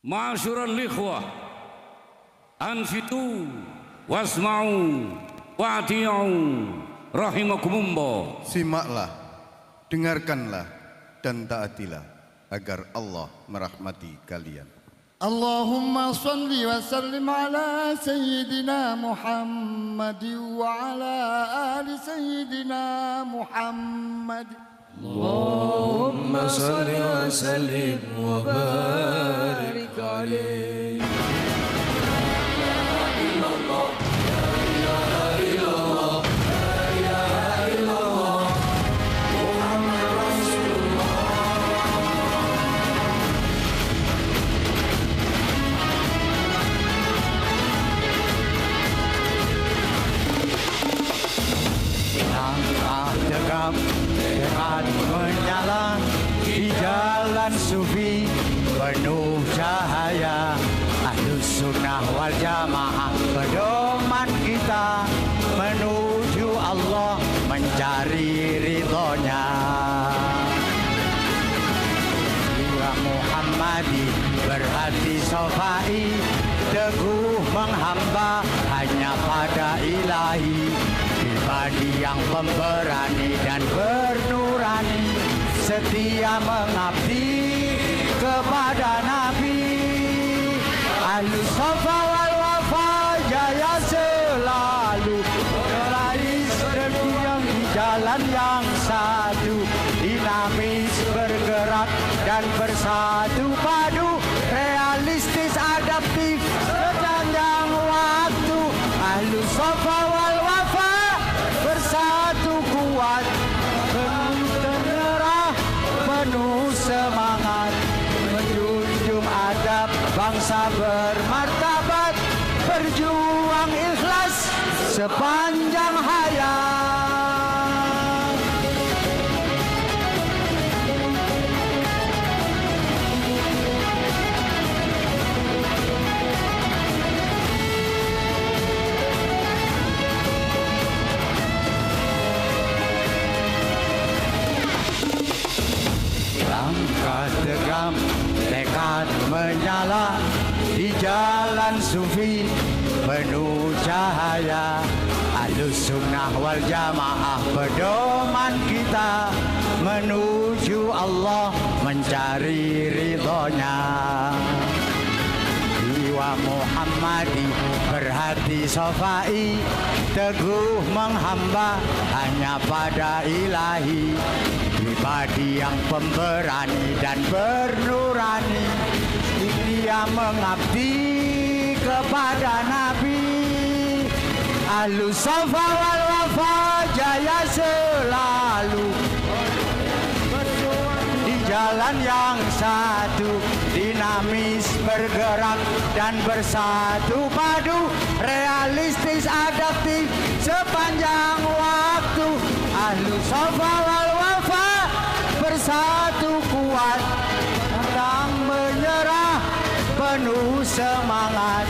Ma'asyiral ikhwah, ansitu wasma'u wa'ti'u rahimakumullah. Simaklah, dengarkanlah dan taatilah agar Allah merahmati kalian. Allahumma salli wa sallim ala sayyidina Muhammad wa ala ali sayyidina Muhammad. Allahumma salli wa sallim wa barik alaihi. Dengan menyala di jalan sufi penuh cahaya, Ahlus Sunnah wal Jamaah pedoman kita menuju Allah mencari ridhonya. Jiwa Muhammadi berhati sofai, teguh menghamba hanya pada Ilahi. Pribadi yang pemberani dan bernurani, setia mengabdi kepada Nabi. Ahlus Safa wal Wafa jaya selalu, meraih berdiam di jalan yang satu, dinamis bergerak dan bersatu padu, realistis adaptif sepanjang waktu. Ahlus Safa wal Wafa bersatu kuat, penuh menyerah, penuh semangat, menjunjung adab bangsa bermartabat, berjuang ikhlas sepanjang hayat. Langkah tegam, tekad menyala di jalan sufi penuh cahaya. Ahlus Sunnah wal Jamaah pedoman kita menuju Allah mencari ridhonya. Jiwa Muhammadi berhati sofai, teguh menghamba hanya pada Ilahi. Pribadi yang pemberani dan bernurani, setia mengabdi kepada Nabi. Ahlus Safa wal Wafa jaya selalu, di jalan yang satu, dinamis bergerak dan bersatu padu, realistis adaptif sepanjang waktu. Ahlus Safa wal Wafa bersatu kuat, pantang menyerah, penuh semangat,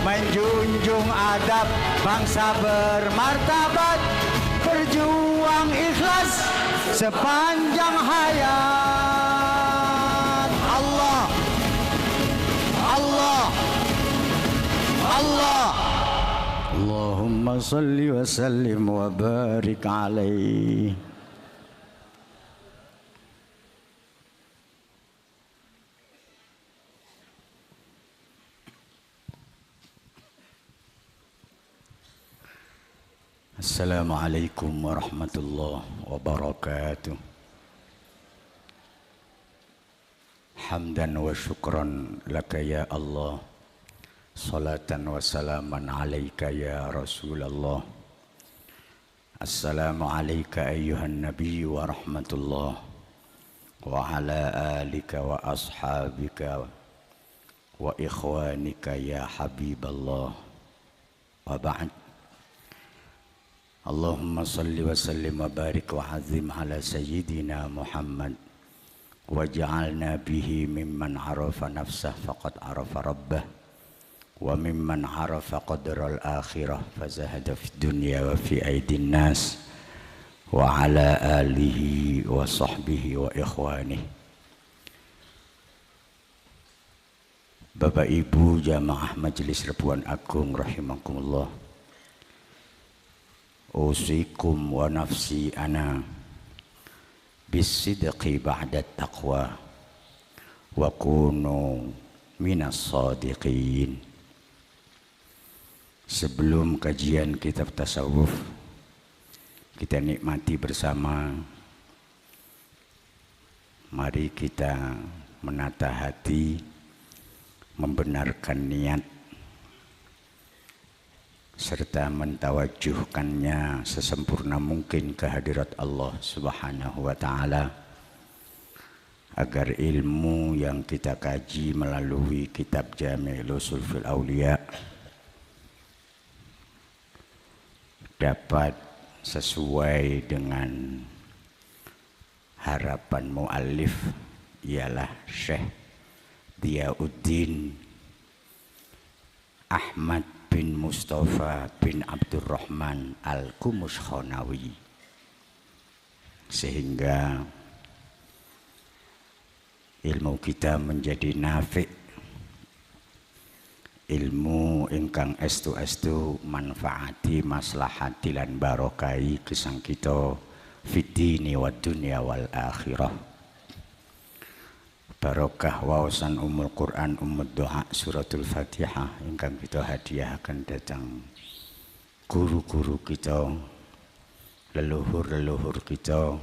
menjunjung adab bangsa bermartabat, berjuang ikhlas sepanjang hayat. Allah, Allah, Allah. Allahumma salli wa sallim wa barik alaihi. Assalamualaikum warahmatullahi wabarakatuh. Hamdan wa syukran laka ya Allah, salatan wa salaman alaika ya Rasulullah. Assalamu alayka ayyuhan nabiy wa rahmatullah wa ala alika wa ashabika wa ikhwanika ya habiballah wa ba'd. Allahumma salli wa sallim wa barik wa azim ala sayyidina Muhammad waj'alna bihi mimman arafa nafsah faqad arafa rabbah wa mimman arafa qadral akhirah fazahada fid dunya wa fi aidin nas wa ala alihi wa sahbihi wa ikhwanihi. Bapak Ibu jamaah Majelis Ribuan Agung rahimakumullah. Usikum wa nafsi ana bisidqi ba'da taqwa wa kunu minas sadiqin. Sebelum kajian kitab tasawuf, kita nikmati bersama. Mari kita menata hati, membenarkan niat, serta mentawajuhkannya sesempurna mungkin ke hadirat Allah Subhanahu wa Ta'ala, agar ilmu yang kita kaji melalui kitab Jami' Usul fil Aulia dapat sesuai dengan harapan muallif, ialah Syekh Diyauddin Ahmad bin Mustafa bin Abdurrahman Al-Kumushkhonawi, sehingga ilmu kita menjadi nafi', ilmu ingkang estu-estu manfaati maslahati lan barokai gesang kita fid-dini wad dunya wal akhirah. Barokah wawasan umul Quran, umul doa, suratul Fatihah ingkang kita hadiahkan datang guru-guru kita, leluhur-leluhur kita,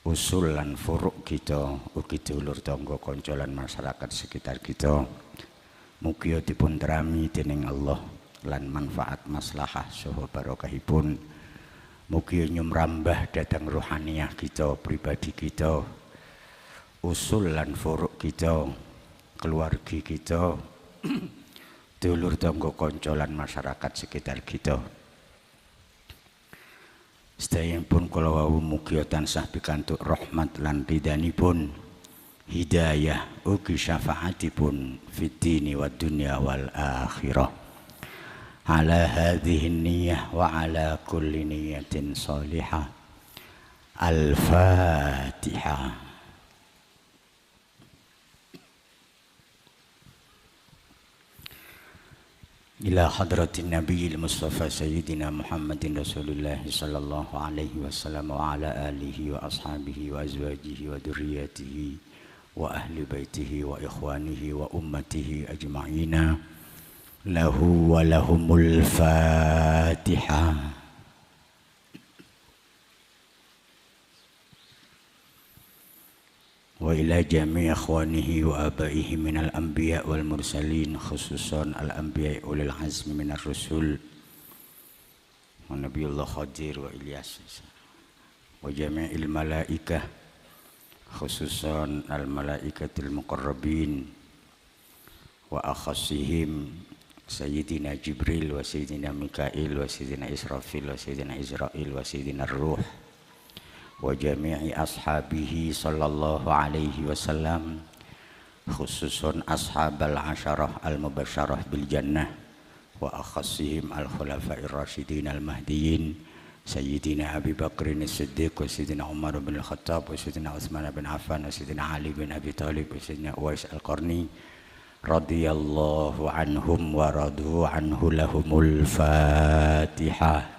usul lan furuk kita, ugi dulur tangga kanca lan masyarakat sekitar kita. Mugi dipun terami dening Allah lan manfaat maslahah saha barokahipun. Mugi nyumrambah dhateng rohaniyah kita, pribadi kita, usul lan furuk kita, keluarga kita, dulur tangga kanca lan masyarakat sekitar kita. Sedaya-pun kula wau mugi tansah pikantuk rahmat lan ridhanipun, hidayah ugi syafaatipun fid dini wad dunya wal akhirah. Ala hadhihi niyyah wa ala kulli niyyatin salihah. Al-Fatihah. Ila hadratin nabiyil mustafa sayyidina Muhammadin rasulullah sallallahu alaihi wasallam wa ala alihi wa ashabihi wa azwajihi wa dhurriyyatihi wa ahli baitihi wa ikhwanihi wa ummatihi ajma'ina lahu wa lahumul Fatihah. Wa ila jami' akhwanihi wa abaihi minal anbiya wal mursalin, khususan al anbiya ulil azmi minar rusul wa nabiyullah Khadir wa Ilyas wa jami'il malaikah, khususan al malaikatil muqarrabin wa akhassihim sayyidina Jibril wa sayyidina Mikail wa sayyidina Israfil wa sayyidina Israil wa sayyidina Ruh wa jami'i ashabihi sallallahu alaihi wasallam, khususun ashabal asyarah al-mubasyarah bil jannah wa akhassihim al-khulafa'ir rasyidin al-mahdiyyin sayyidina Abi Bakrin as-Siddiq wa sayyidina Umar bin al-Khattab wa sayyidina Utsman bin Affan wa sayyidina Ali bin Abi Thalib wa sayyidina Uwais al-Qarni radhiyallahu anhum wa radu anhu, lahumul Fatihah.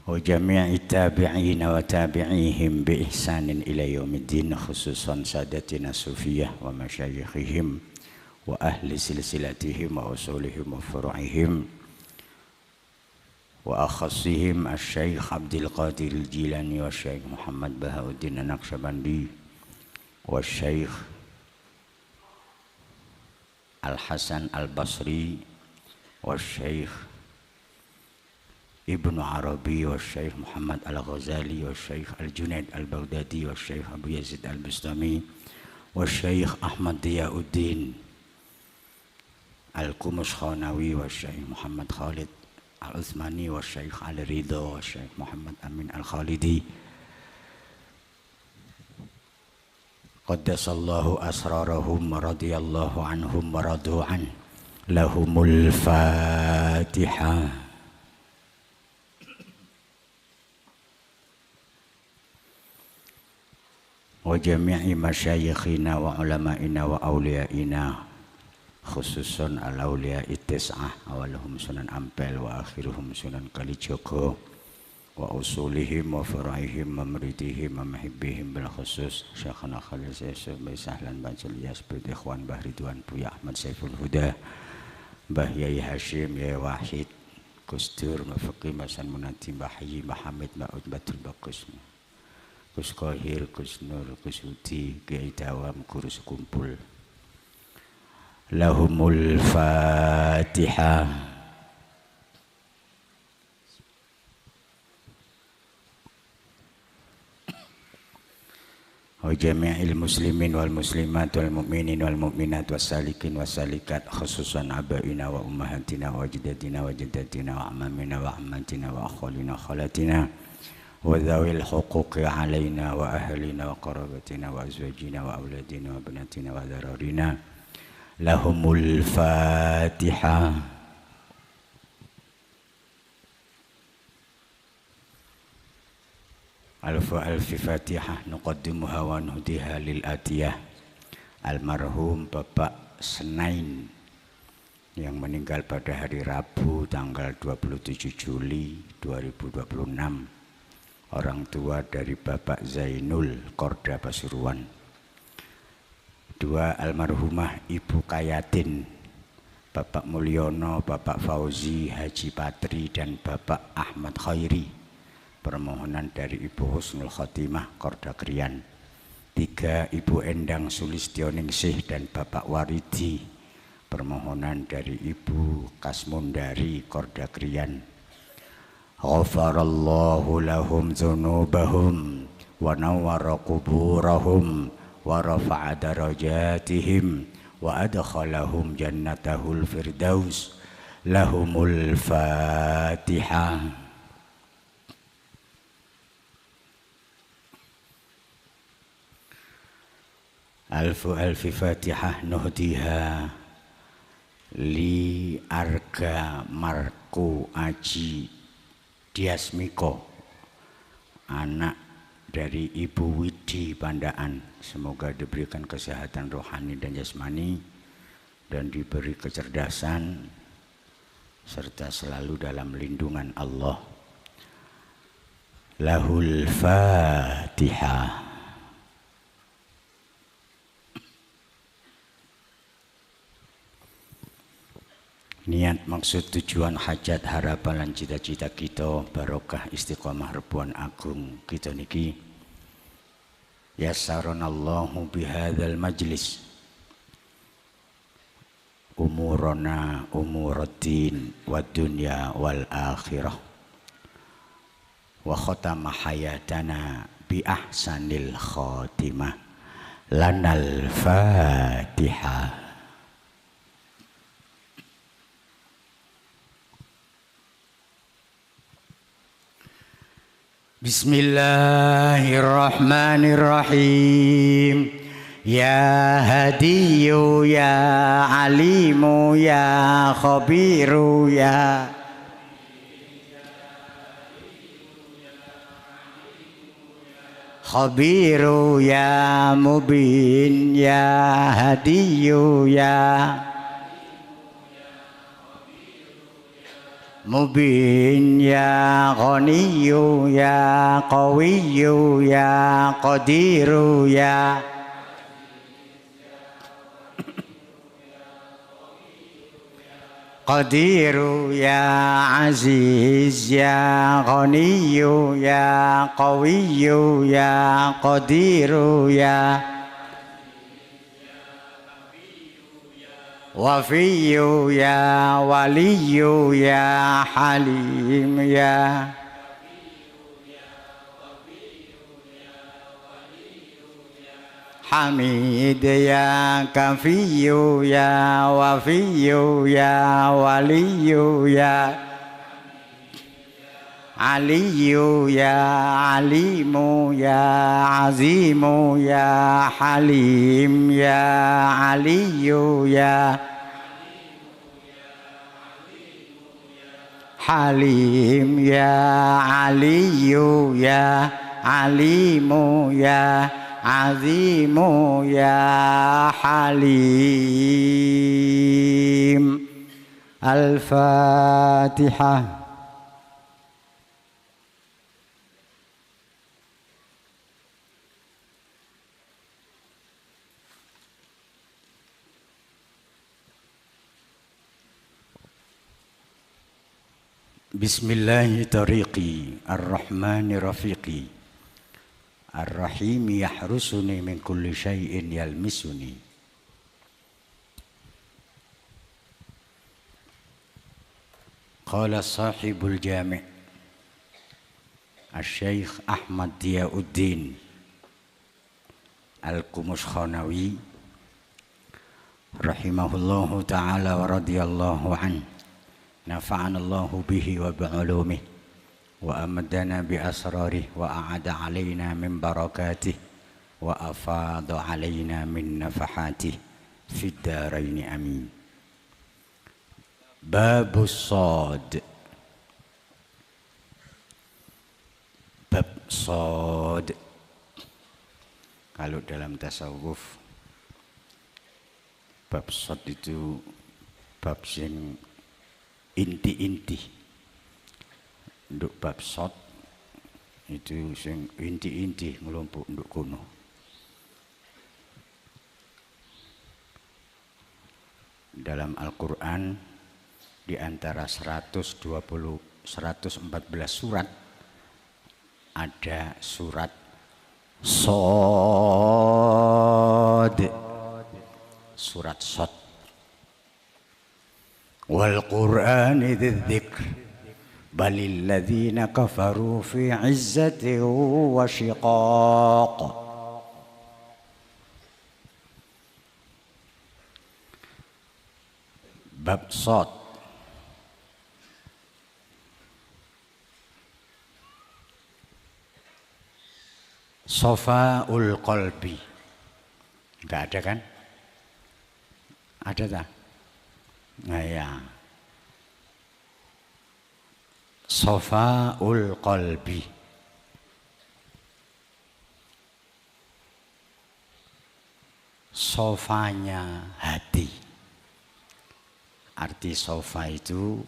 Wa jami'i tabi'in wa tabi'ihim bi ihsanin ila yaumiddin, khususan sadatina sufiyah wa masyayikhihim wa ahli silsilatihim wa usulihim wa furu'ihim wa akhassihim asy-Syaikh Abdul Qadir al-Jilani wa Syaikh Muhammad Bahauddin an-Naqsyabandi wa Syaikh Al-Hasan al-Basri wa Syaikh Ibnu Arabi wa Syekh Muhammad Al-Ghazali wa Syekh Al-Junaid Al-Baghdadi wa Syekh Abu Yazid Al-Bustami wa Syekh Ahmad Diyauddin Al-Kumushkhonawi wa Syekh Muhammad Khalid Al-Uthmani wa Syekh Al-Ridha wa Syekh Muhammad Amin Al-Khalidi qaddasallahu asrarahum wa radiyallahu anhum wa radu'an, lahumul Fatihah. wa jami'i masyayikhina wa ulama'ina wa awliya'ina khususun al-awliya'i tis'ah awaluhum Sunan Ampel wa akhiruhum Sunan Kalijogo wa usulihim wa faraihim wa muridihim wa mahibbihim bil khusus Syekhana Khalil Yusuf Mbah Sahlan Mbah Jelias Mbah Ikhwan Mbah Ridwan Buya Ahmad Saiful Huda Mbah Yai Hashim Yai Wahid Gus Dur Mbah Faqih Mbah San Munati Mbah Haji Mbah Hamid Mbah Utbatul Bagus Gus Kohir Gus Nur Gus Hudi Kiai Dawam Guru Sekumpul lahumul Fatihah. Wa jami'il muslimin wal muslimat wal mu'minin wal mu'minat was salikin was salikat khususan abaina wa ummahatina wa ajdadina wa jaddatina wa amamina wa ammatina wa akhwalina khalatina wa dhawil huquqi alaina wa ahlina wa qarabatina wa azwajina wa auladina wa banatina wa dhararina lahumul Fatihah. Alfi Fatihah nuqaddimuha wa nuhdiha lil atiyah almarhum Bapak Senain yang meninggal pada hari Rabu tanggal 27 Juli 2026, orang tua dari Bapak Zainul Korda Pasuruan. Dua almarhumah Ibu Kayatin, Bapak Mulyono, Bapak Fauzi Haji Patri dan Bapak Ahmad Khairi. Permohonan dari Ibu Husnul Khotimah Korda Krian. 3 Ibu Endang Sulistioningsih dan Bapak Waridi. Permohonan dari Ibu Kasmundari Korda Krian. Ghafarallahu lahum dzunubahum wa nawwara quburahum wa rafa'a darajatihim wa adkhalahum jannatahul firdaus. Lahumul Fatihah. Alfi Fatihah nuhdiha li Arga Marku Aji Diasmiko, anak dari Ibu Widi Pandaan. Semoga diberikan kesehatan rohani dan jasmani dan diberi kecerdasan serta selalu dalam lindungan Allah. Lahul Fatihah. Niat, maksud, tujuan, hajat, harapan dan cita-cita kita barokah istiqomah rebuan agung kita niki yassaronallahu bihadzal majlis umurana umuruddin wad dunya wal akhirah wa khatama hayatana bi ahsanil khatimah lanal Fatihah. Bismillahirrahmanirrahim. Ya Hadiyu ya Alimu ya Khabiru ya Khabiru ya Mubin ya Hadiyu ya Mubin ya Ghaniyu ya Qawiyu ya Qadiru ya Qadiru ya Aziz ya Ghaniyu ya Qawiyu ya Qadiru ya Wafiyu ya Waliyu ya Halim ya Hamid ya Kafiyu ya Wafiyu ya Waliyu ya Aliyu ya Alimu ya Azimu ya Halim ya Aliyu ya Halim ya Aliyu ya Alimu ya azimu ya halim. Al-Fatihah. Bismillahi tariqi ar-Rahmani rafiqi ar-Rahimi yahrusuni min kulli syai'in yalmisuni. Qala sahibul jami' Al-Syeikh Ahmad Diyauddin Al-Kumuskhanawi rahimahullahu ta'ala wa radiyallahu anhu. Nafa'ana Allahu bihi wa bi'ulumihi wa amadana bi asrarih wa a'ada alaina min barakatih wa afada alaina min nafahatih fid daraini amin. Babus Shad. Bab Shad. Kalau dalam tasawuf bab Shad itu bab sing inti-inti. Untuk bab Shad itu sing inti-inti ngelompok nduk kono. Dalam Al-Qur'an di antara 114 surat ada surat Shad. Surat Shad. Wal Qur'ani dzikr balil ladzina kafaru fi 'izzatin wa shiqaq. Bab Shad. Safaul qalbi. Enggak ada kan? Ada tak? Nah ya. Safaul qalbi. Sofanya hati. Arti sofa itu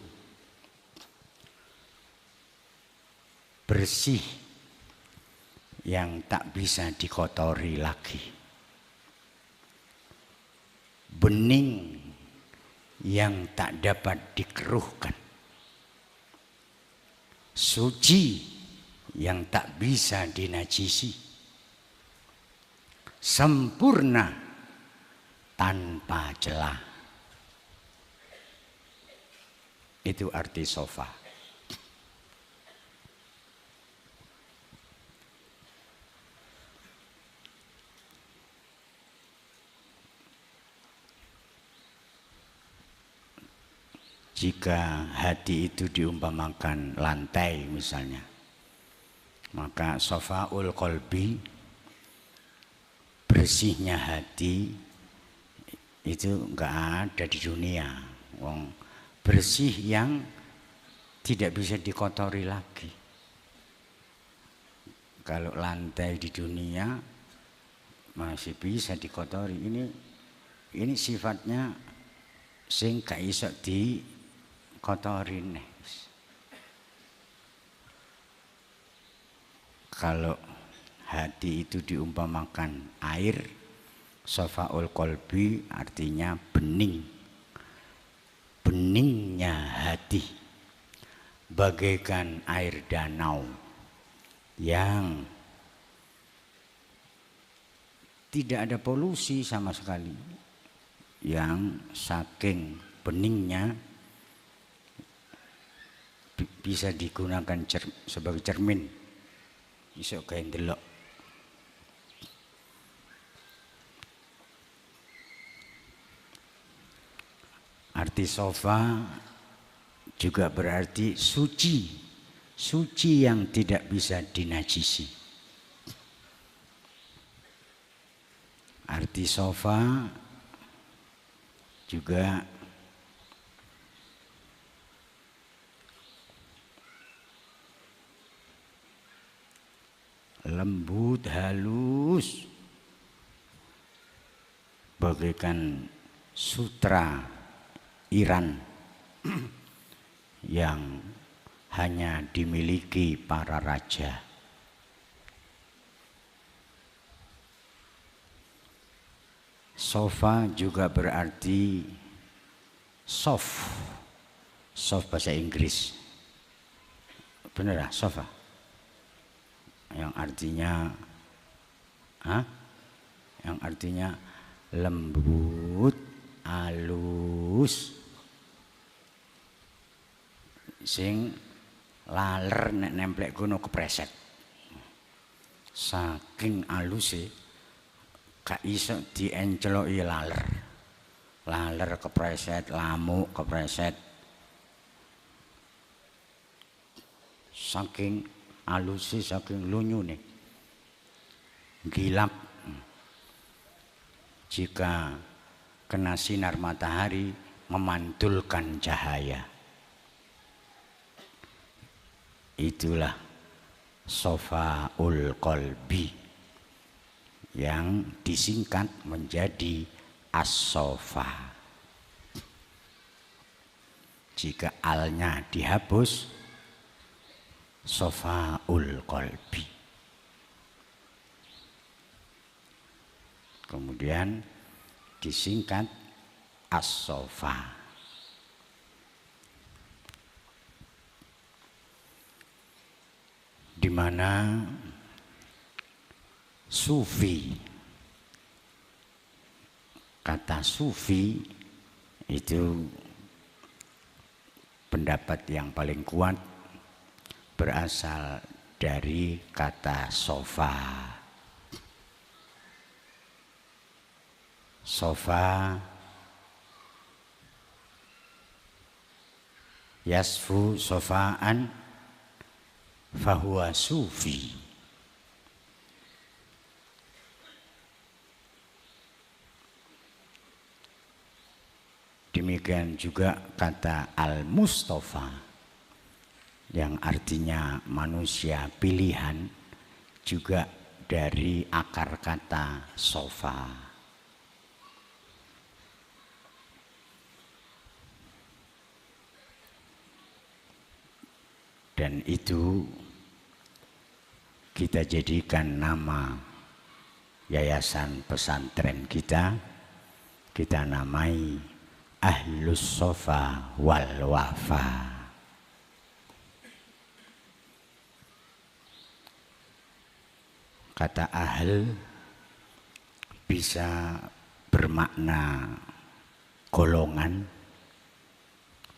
bersih yang tak bisa dikotori lagi. Bening yang tak dapat dikeruhkan. Suci yang tak bisa dinajisi. Sempurna tanpa celah. Itu arti sofa. Jika hati itu diumpamakan lantai misalnya, maka safaul qalbi, bersihnya hati itu enggak ada di dunia. Wong bersih yang tidak bisa dikotori lagi. Kalau lantai di dunia masih bisa dikotori, ini sifatnya sing gak iso dikotorin. Kalau hati itu diumpamakan air, safaul qalbi artinya bening. Beningnya hati bagaikan air danau yang tidak ada polusi sama sekali, yang saking beningnya bisa digunakan sebagai cermin, iso gawe ndelok. Arti sofa juga berarti suci, suci yang tidak bisa dinajisi. Arti sofa juga lembut, halus, bagaikan sutra Iran yang hanya dimiliki para raja. Sofa juga berarti soft bahasa Inggris. Bener lah, sofa. Yang artinya lembut, halus, sing laler nek nemplek kono kepreset. Saking haluse gak iso dienceloki laler. Laler kepreset, lamuk kepreset. Saking haluse, saking lunyune. Gilap. Jika kena sinar matahari memantulkan cahaya. Itulah sofaul qalbi yang disingkat menjadi as-sofa. Jika alnya dihapus, sofaul qalbi. Kemudian disingkat as-sofa. Di mana sufi, kata sufi itu pendapat yang paling kuat berasal dari kata sofa. Sofa yasfu sofaan fahuwa sufi. Demikian juga kata al-Mustafa yang artinya manusia pilihan juga dari akar kata sofa. Dan itu kita jadikan nama yayasan pesantren kita namai Ahlus Sofa wal Wafa. Kata ahl bisa bermakna golongan,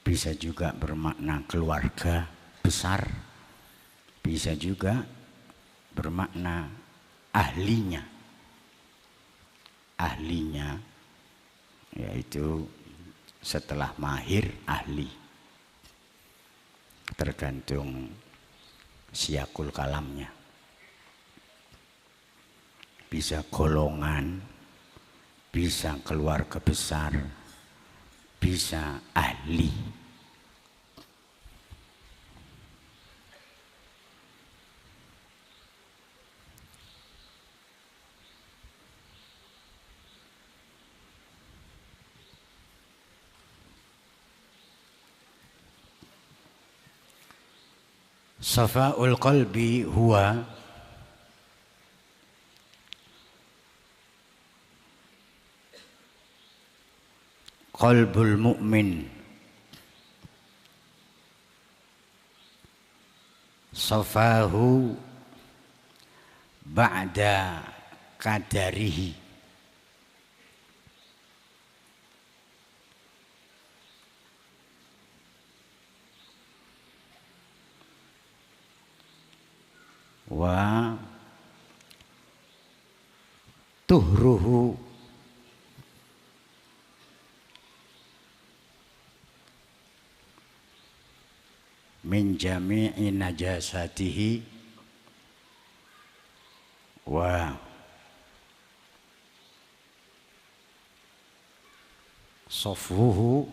bisa juga bermakna keluarga besar, bisa juga bermakna ahlinya. Ahlinya yaitu setelah mahir ahli, tergantung siakul kalamnya. Bisa golongan, bisa keluarga besar, bisa ahli. Safa'ul qalbi huwa qalbul mu'min safahu ba'da qadarihi wa tuhruhu min jami'i najasatihi wa safwuhu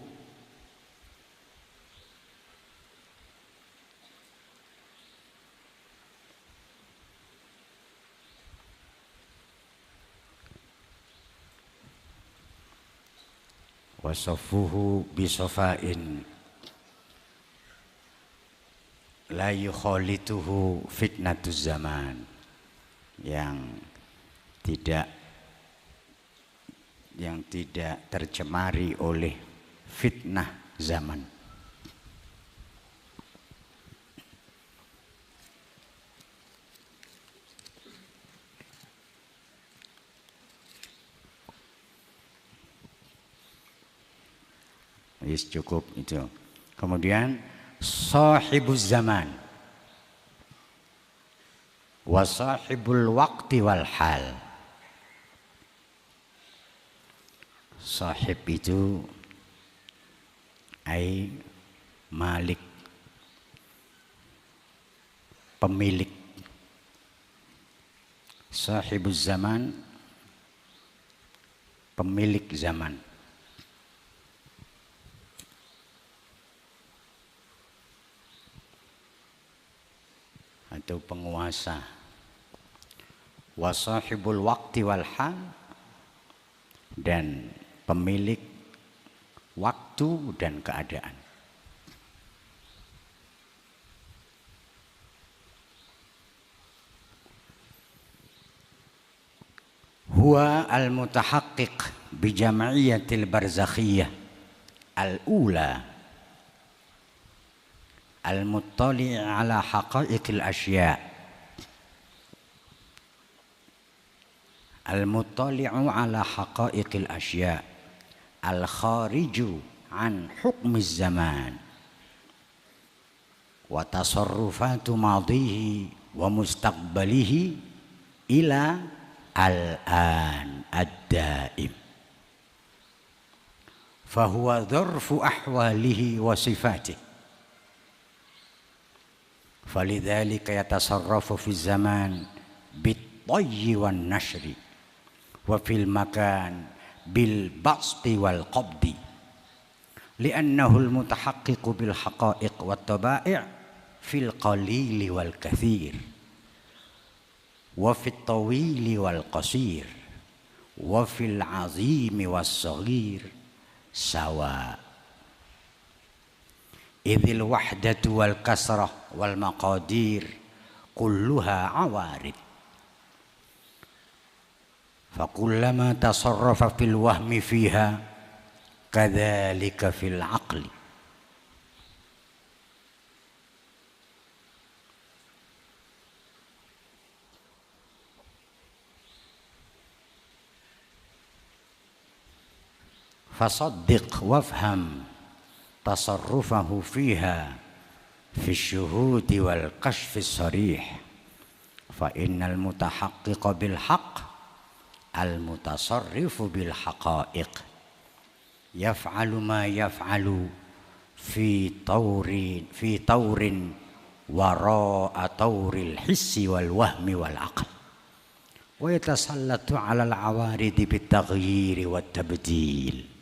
Wasafuhu bisofain la yukhalituhu fitnatuz zaman, yang tidak tercemari oleh fitnah zaman. Yes, cukup itu. Kemudian sahibuz zaman wa sahibul waqti wal hal. Sahib itu ai malik, pemilik. Sahibuz zaman, pemilik zaman. Atau penguasa. Wa sahibul waqti wal hal, dan pemilik waktu dan keadaan. Huwa al-mutahaqqiq bi jam'iyatil barzakhiyah al-ula al-muttali' ala haqa'iqil asya', al-muttali'u ala haqa'iqil asya', al-khariju an hukmiz zaman wa tasarrufatu madhihi wa mustaqbalihi ila al-an ad-daim. Fahuwa dzarfu ahwalihi wa sifatihi. Falidzalika yatasarrafu fi zaman bit-tayyi wan nashri wa fil makan bil basti wal qabdi, li'annahu al-mutahaqqiqu bil haqa'iq wat tabai' fil qalili wal kathir wa fit tawili wal qasir wa fil azimi was saghir sawa. Idhil wahdatu wal kasrah wal maqadir kulluha awarid. Fakullama tasarrafa fil wahmi fiha kadzalika fil aqli. Fasaddiq wafham tasarrufahu fiha fi syuhudi wal kashfi sarih, fa innal mutahaqqiqa bil haqq al mutasarrifu bil haqa'iq yaf'alu ma yaf'alu fi tawrin wara'a tawril hissi wal wahmi wal aql, wa yatasallatu 'ala al 'awaridi bit taghyir wat tabdil.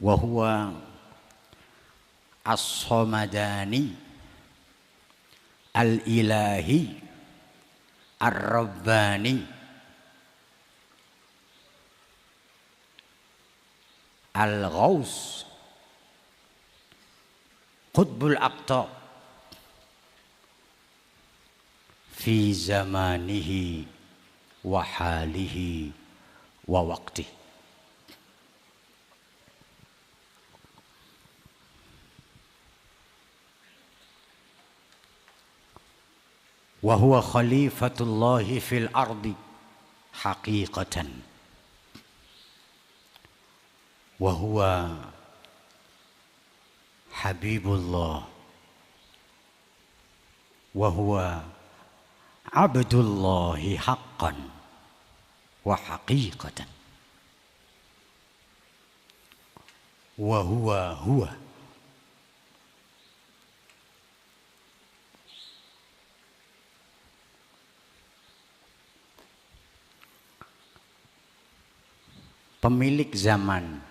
Wa huwa as-samadani al-ilahi ar-rabbani al-ghaus qutbul aqtab fi zamanihi wa halihi wa waqtihi. Wa huwa khalifatullahi fil ardi haqiqatan wa huwa habibullah wa huwa abdullahi haqqan wa haqiqatan wa huwa pemilik zaman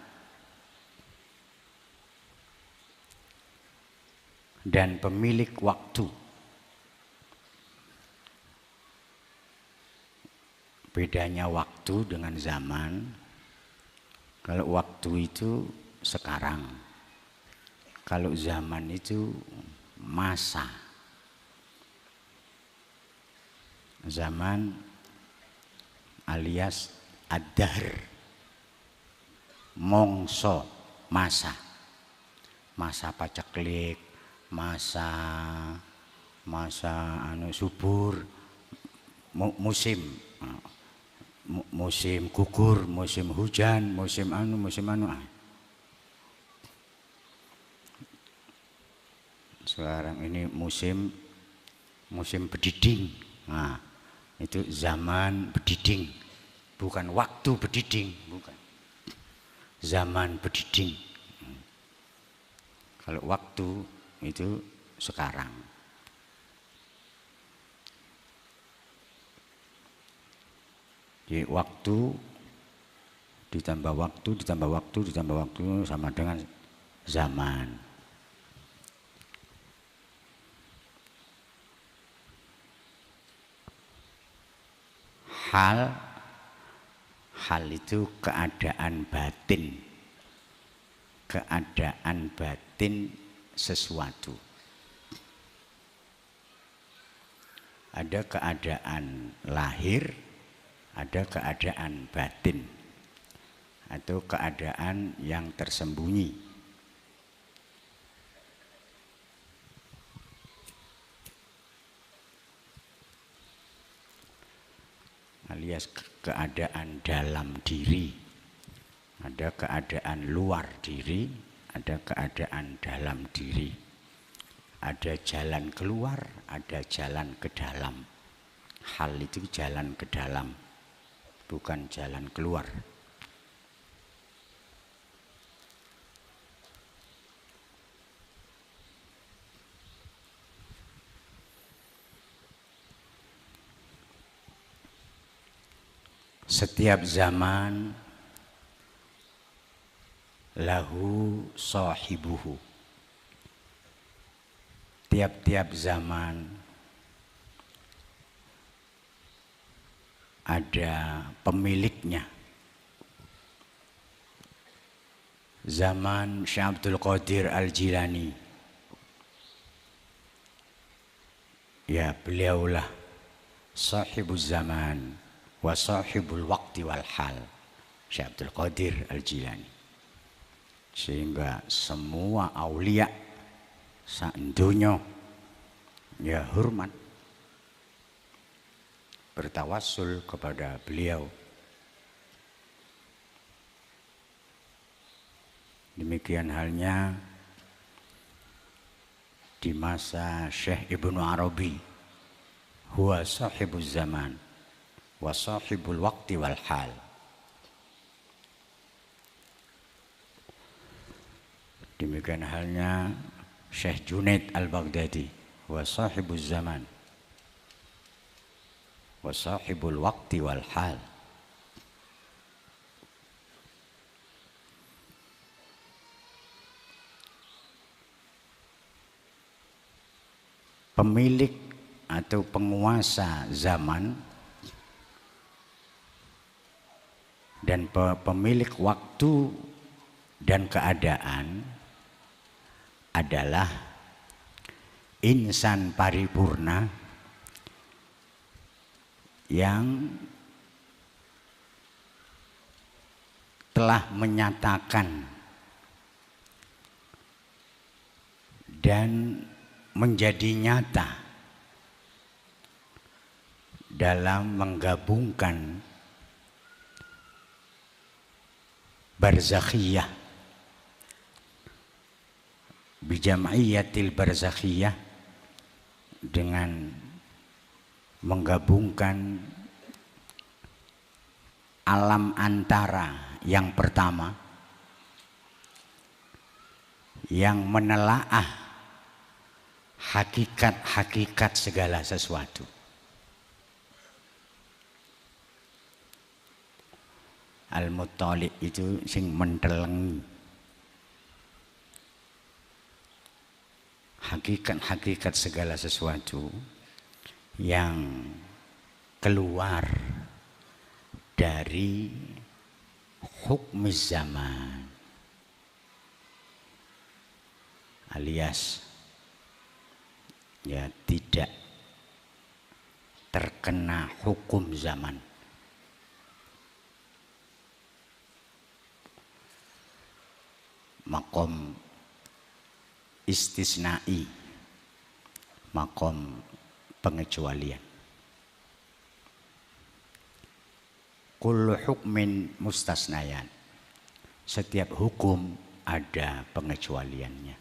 dan pemilik waktu bedanya waktu dengan zaman. Kalau waktu itu sekarang, kalau zaman itu masa. Zaman alias ad-dahr, mongso, masa. Masa paceklik, masa subur, musim, musim gugur, musim hujan, musim anu. Sekarang ini musim bediding. Nah, itu zaman bediding, bukan waktu bediding, bukan. Zaman bediding. Kalau waktu itu sekarang. Jadi waktu ditambah waktu sama dengan zaman. Hal itu keadaan batin. Keadaan batin sesuatu. Ada keadaan lahir, ada keadaan batin, atau keadaan yang tersembunyi. Alias keadaan dalam diri. Ada keadaan luar diri, ada keadaan dalam diri. Ada jalan keluar, ada jalan ke dalam. Hal itu jalan ke dalam, bukan jalan keluar. Setiap zaman lahu sahibuhu. Tiap-tiap zaman ada pemiliknya. Zaman Syekh Abdul Qadir Al-Jilani, ya beliaulah sahibuz zaman wa sahibul waqti wal hal. Syekh Abdul Qadir Al-Jilani. Sehingga semua aulia saendonya ya hormat, bertawassul kepada beliau. Demikian halnya di masa Syekh Ibnu Arabi, huwa sahibuz zaman wa sahibul waqti wal hal. Demikian halnya Syekh Junaid Al-Baghdadi, wa sahibuz zaman wa sahibul waqti wal hal. Pemilik atau penguasa zaman dan pemilik waktu dan keadaan adalah insan paripurna yang telah menyatakan dan menjadi nyata dalam menggabungkan barzakhiyah, bijam'iyatil barzakhiyah, dengan menggabungkan alam antara yang pertama yang menelaah hakikat-hakikat segala sesuatu. Al-Muttali' itu sing mentelengi hakikat-hakikat segala sesuatu yang keluar dari hukum zaman, alias ya tidak terkena hukum zaman. Makom istisnai, makom pengecualian. Kullu hukmin mustasnayan, setiap hukum ada pengecualiannya.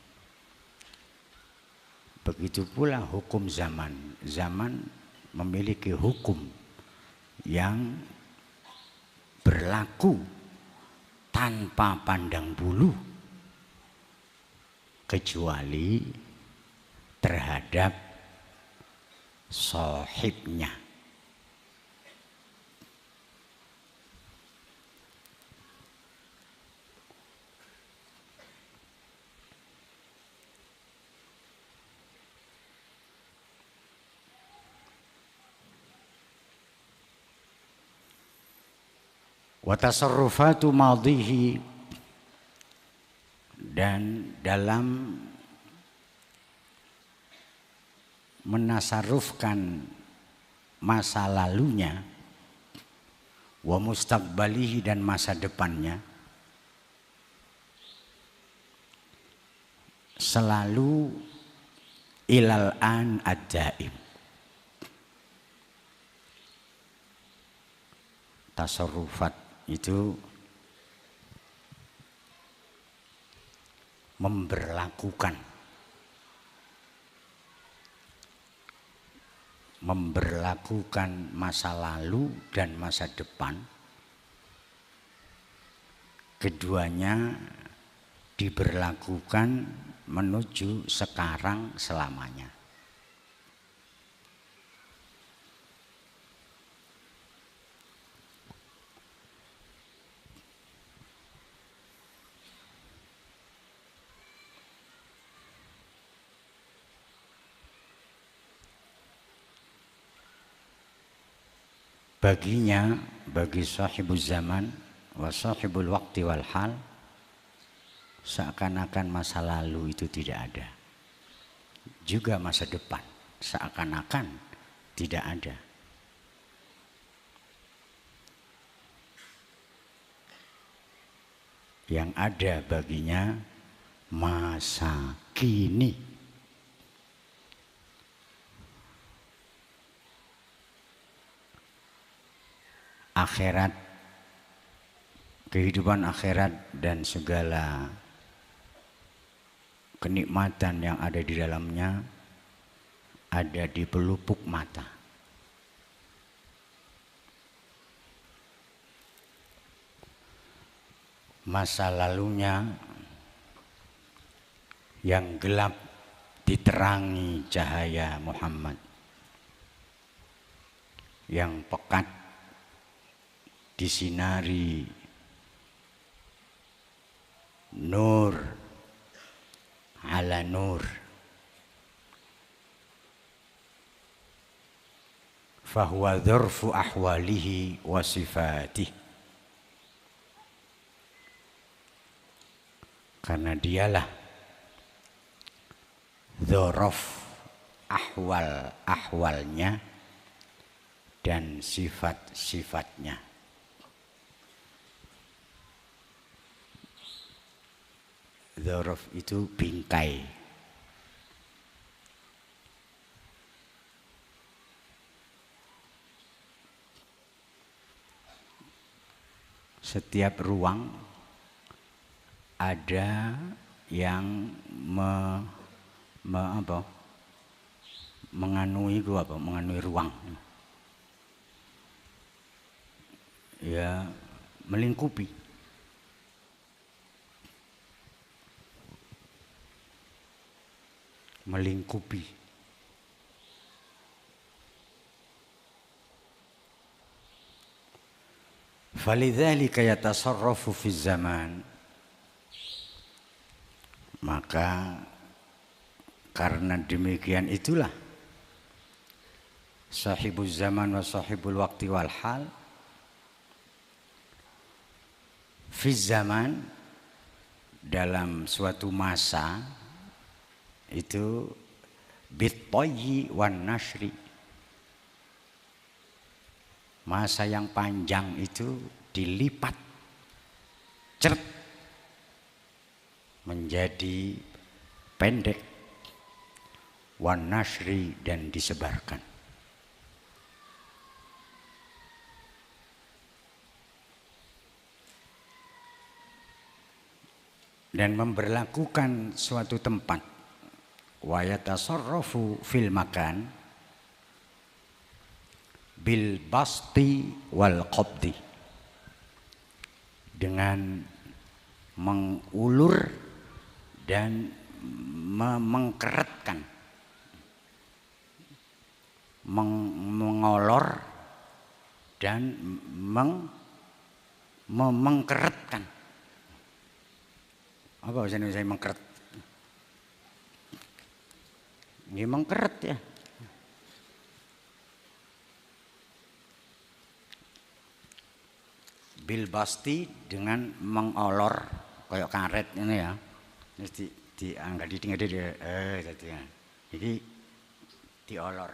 Begitu pula hukum zaman. Zaman memiliki hukum yang berlaku tanpa pandang bulu kecuali terhadap sahibnya. Wa tasarrufatu madhihi, dan dalam menasarufkan masa lalunya, wa mustaqbalihi, dan masa depannya, selalu ilal an ad-daim. Tasarrufat itu memberlakukan masa lalu dan masa depan, keduanya diberlakukan menuju sekarang selamanya. Baginya, bagi sahibul zaman wa sahibul waqti wal hal, seakan-akan masa lalu itu tidak ada, juga masa depan seakan-akan tidak ada. Yang ada baginya masa kini. Akhirat, kehidupan akhirat dan segala kenikmatan yang ada di dalamnya ada di pelupuk mata. Masa lalunya yang gelap diterangi cahaya Muhammad, yang pekat disinari nur ala nur. Fahuwa dzarfu ahwalihi wa sifatih, karena dialah dzaraf ahwalnya dan sifat-sifatnya. Dzaraf itu bingkai. Setiap ruang ada yang menganui ruang. Ya, melingkupi. Falidzalika yatasarrafu fi zaman, maka karena demikian itulah sahibul zaman wa sahibul waqti wal hal fi zaman, dalam suatu masa itu bittoyi wan nasri, masa yang panjang itu dilipat ceret menjadi pendek, wan nasri, dan disebarkan. Dan memberlakukan suatu tempat, wa yatasarrafu fil makan bil basti wal qabdi, dengan mengulur dan mengkeretkan, mengolor dan mengkeretkan. Apa bahasa Indonesia mengkeret? Ini mengkeret ya. Bil basti, dengan mengolor kayak karet ini ya. Terus diangkat ditinggal dia. Jadi diolor.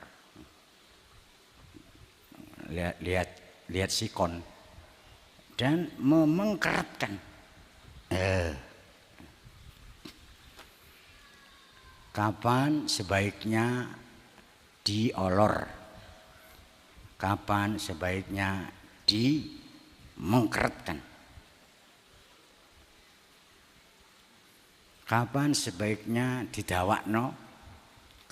Lihat sikon dan mengkeretkan. Kapan sebaiknya diolor, kapan sebaiknya mengkeretkan, kapan sebaiknya didawakno,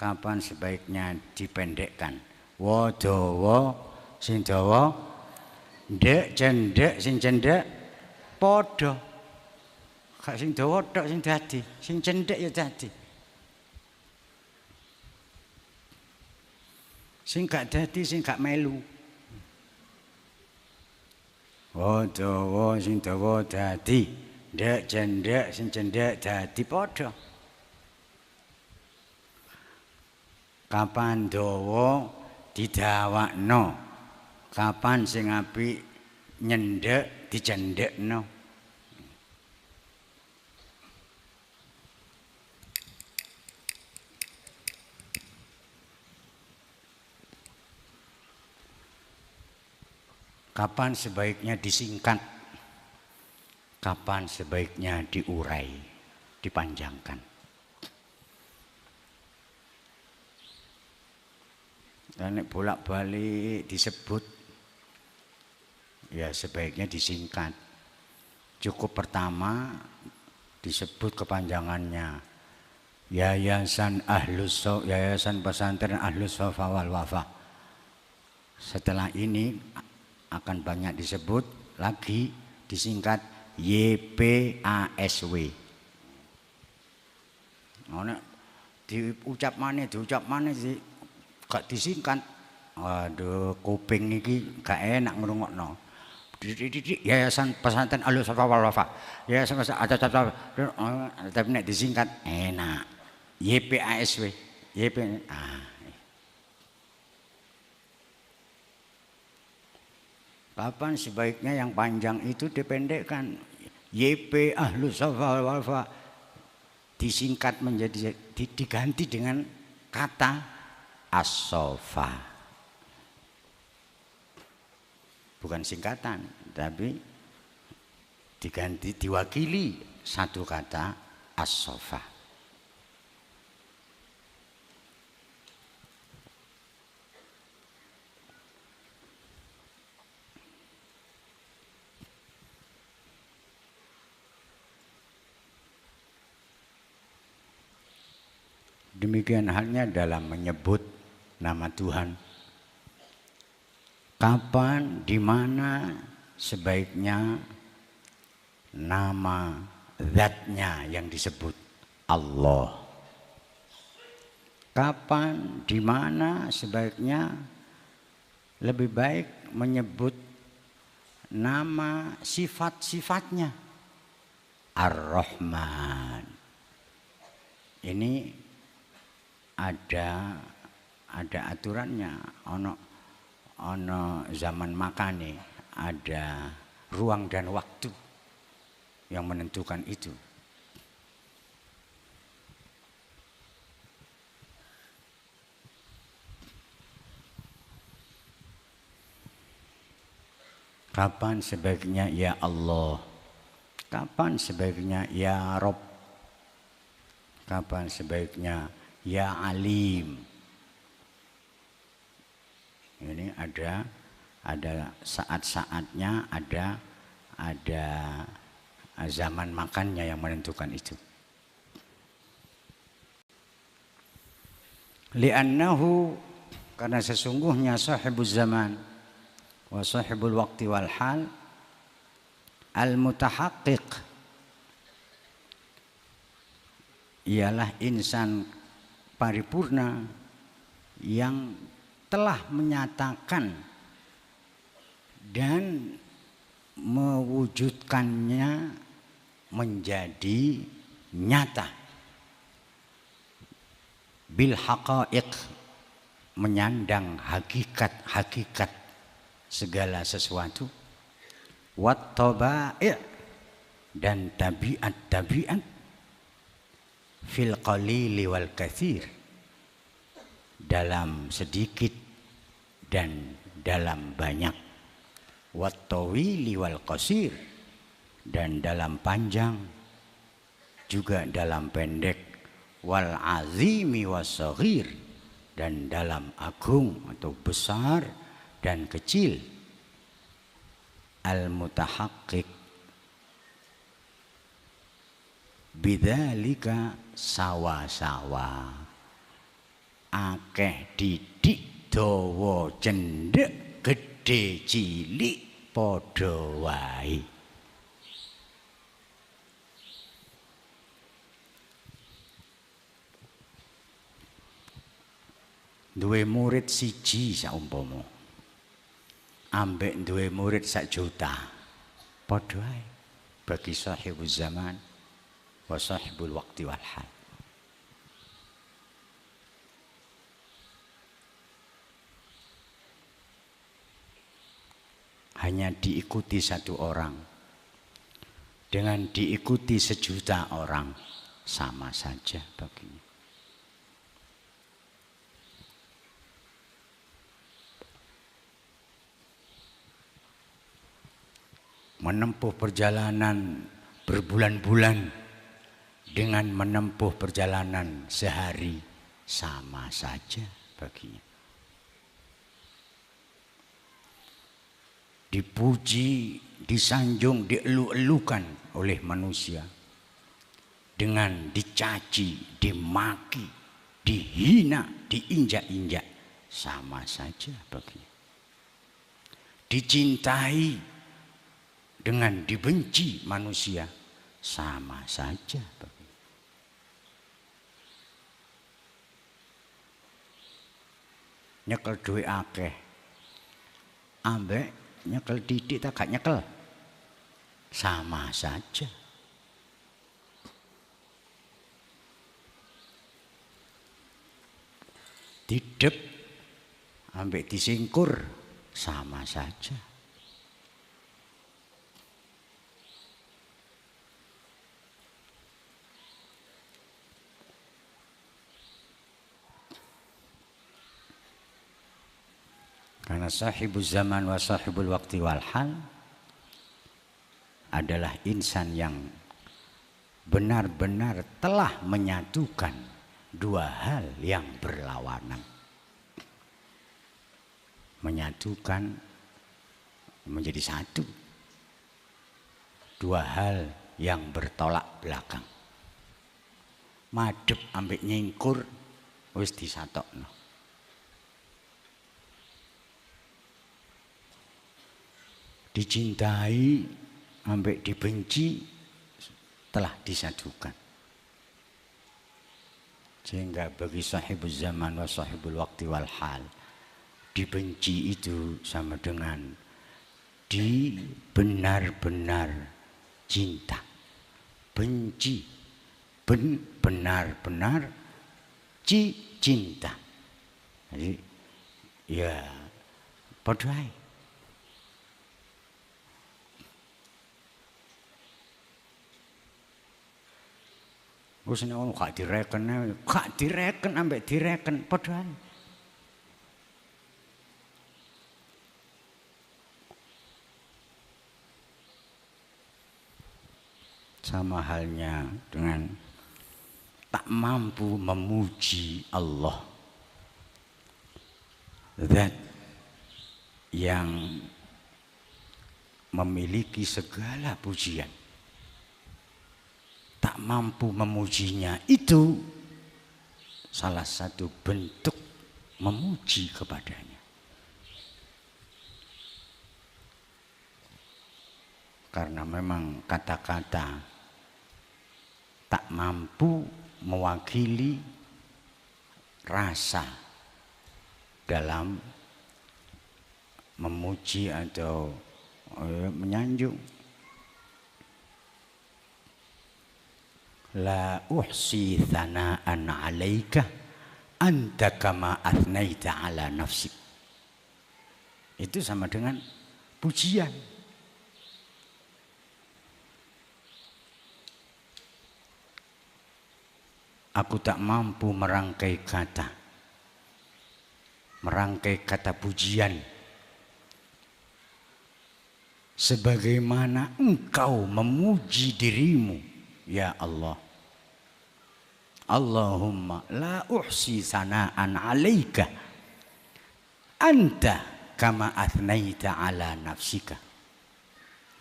kapan sebaiknya dipendekkan. Wa dawa sing dawa, ndek cendek sing cendek padha. Gak sing dawa tok sing dadi, sing cendek ya dadi. Sing gak dadi, sing gak melu. Wa dawa sing dawa dadi, ndek cendek sing cendek dadi padha. Kapan dawa didawakno, kapan sing apik nyendek dicendekno. Kapan sebaiknya disingkat, kapan sebaiknya diurai, dipanjangkan. Dan bolak-balik disebut, ya sebaiknya disingkat. Cukup pertama disebut kepanjangannya, Yayasan Pesantren Ahlus Shafa wal Wafa. Setelah ini akan banyak disebut lagi, disingkat YPASW. Ana diucap mana sih gak disingkat. Aduh, kuping iki gak enak ngrungokno. Yayasan Pesantren Ahlus Shafa wal Wafa. Yayasan tapi nek disingkat enak. YPASW. Kapan sebaiknya yang panjang itu dipendekkan? YP Ahlus Shafa wal Wafa disingkat menjadi, diganti dengan kata as-sofa. Bukan singkatan, tapi diganti, diwakili satu kata as-sofa. Demikian halnya dalam menyebut nama Tuhan. Kapan, di mana sebaiknya nama zatnya yang disebut Allah. Kapan, di mana sebaiknya lebih baik menyebut nama sifat-sifatnya. Ar-Rahman. Ini ada aturannya, ono zaman makane, ada ruang dan waktu. yang menentukan itu. Kapan sebaiknya ya Allah? Kapan sebaiknya ya Rob? Kapan sebaiknya ya Alim? Ini ada saat-saatnya, ada zaman makannya yang menentukan itu. Li'annahu, karena sesungguhnya sahibuz zaman wa sahibul waqti wal hal al-mutahaqqiq, ialah insan paripurna yang telah menyatakan dan mewujudkannya menjadi nyata bil haqaiq, menyandang hakikat segala sesuatu, wat tabai' dan tabiat fil qalili wal katsir, dalam sedikit dan dalam banyak, wat tawili wal qasir, dan dalam panjang juga dalam pendek, wal azimi was saghir, dan dalam agung atau besar dan kecil. Al mutahaqqiq bidzalika sawa-sawa, akeh didik dawa cendhek gedhe cilik padha wae. Duwe murid siji saumpama ambek duwe murid 1 juta padha wae bagi sahibuz zaman wa sahibul waqti wal hal. Hanya diikuti 1 orang dengan diikuti 1 juta orang sama saja baginya. Menempuh perjalanan berbulan-bulan dengan menempuh perjalanan sehari sama saja baginya. Dipuji, disanjung, dielu-elukan oleh manusia, dengan dicaci, dimaki, dihina, diinjak-injak sama saja baginya. Dicintai dengan dibenci manusia sama saja baginya. Nyekel duit akeh ambek nyekel didik tak gak nyekel sama saja. Didep ambek disingkur sama saja. Karena sahibuz zaman wa sahibul waqti wal hal adalah insan yang benar-benar telah menyatukan 2 hal yang berlawanan. Menyatukan menjadi 1. 2 hal yang bertolak belakang. Madhep ambek nyingkur wis disatokno. Dicintai ambek dibenci telah disatukan. Sehingga bagi sahibuz zaman wa sahibul waqti wal hal, dibenci itu sama dengan di benar-benar cinta. Benci benar-benar cinta. Jadi ya padha ae. Wis nek ngono gak direken ambek direken padha ae. Sama halnya dengan tak mampu memuji Allah, zat yang memiliki segala pujian. Tak mampu memujinya itu salah satu bentuk memuji kepadanya. Karena memang kata-kata tak mampu mewakili rasa dalam memuji atau menyanjung. La uhsi thana'an 'alaika anta kama athnaita 'ala nafsik. Itu sama dengan pujian. Aku tak mampu merangkai kata pujian sebagaimana engkau memuji dirimu, ya Allah. Allahumma la uhsi sana'an 'alaika anta kama athnaita 'ala nafsika.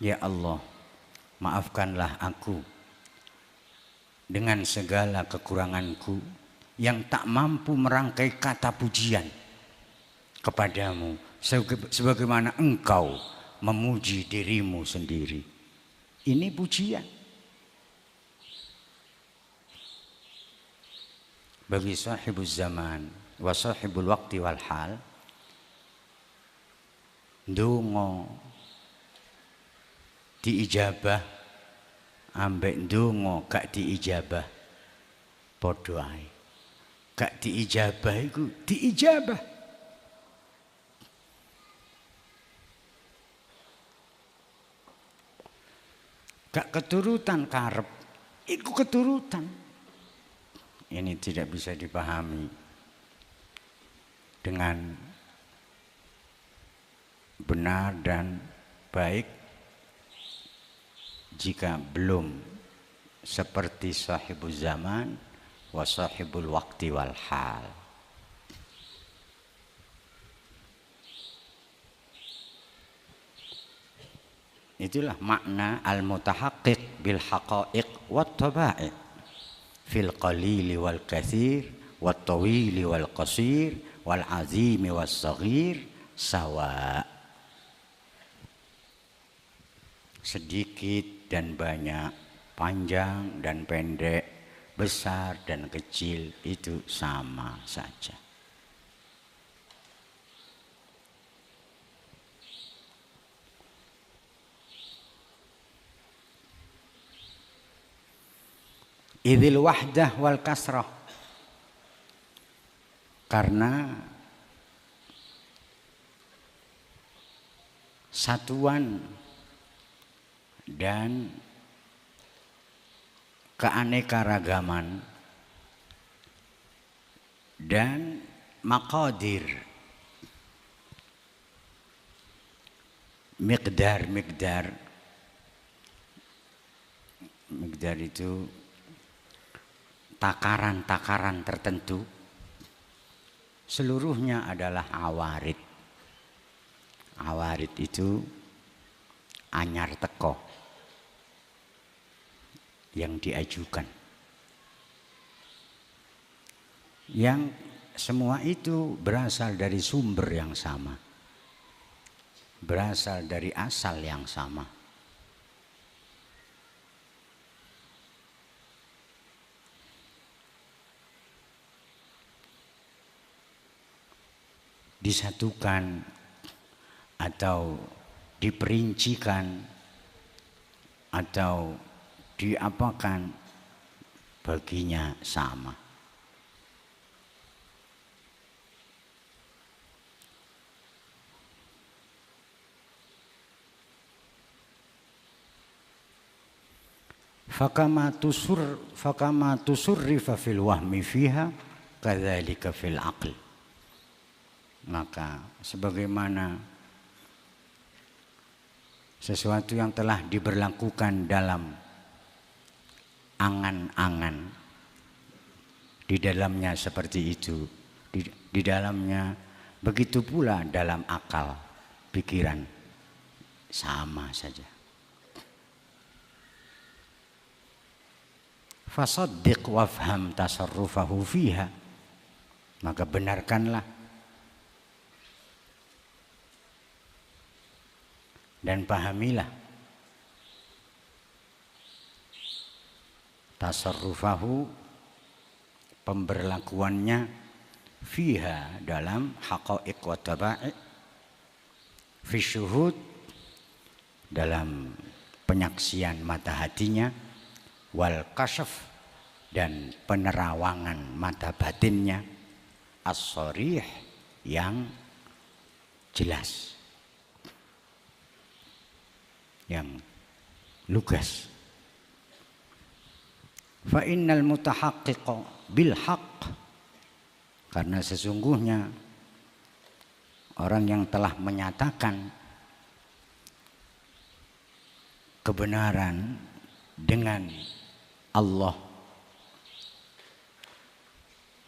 Ya Allah, maafkanlah aku dengan segala kekuranganku yang tak mampu merangkai kata pujian kepadamu sebagaimana engkau memuji dirimu sendiri. Ini pujian. Bagi sahibul zaman wa sahibul waqti wal hal, ndonga diijabah ambek ndonga gak diijabah padha ae. Gak diijabah iku diijabah. Gak keturutan karep iku keturutan. Ini tidak bisa dipahami dengan benar dan baik jika belum seperti sahibul zaman wa sahibul waqti wal hal. Itulah makna al-mutahaqqiq bil haqa'iq wat taba'i fil qalili wal katsir wat tawili wal qasir wal azimi was saghir sawa. Sedikit dan banyak, panjang dan pendek, besar dan kecil itu sama saja. Idzil wahdah wal kasrah, karena satuan dan keanekaragaman dan maqadir, miqdar itu takaran-takaran tertentu, seluruhnya adalah awarid. Awarid itu anyar teko yang diajukan, yang semua itu berasal dari sumber yang sama, berasal dari asal yang sama. Disatukan atau diperincikan atau diapakan, baginya sama. fakama tusurrifa fil wahmi fiha kadzalika fil aql. Maka sebagaimana sesuatu yang telah diberlakukan dalam angan-angan, di dalamnya seperti itu, di dalamnya begitu pula dalam akal, pikiran, sama saja. Fasaddiq wafham tasarrufahu fiha, maka benarkanlah dan pahamilah tasarrufahu, pemberlakuannya, fiha, dalam haqaiq wa tabai', fi syuhud, dalam penyaksian mata hatinya, wal kasyaf, dan penerawangan mata batinnya, as-sharih, yang jelas, yang lugas. Fa innal mutahaqqiqa bil haqq, karena sesungguhnya orang yang telah menyatakan kebenaran dengan Allah,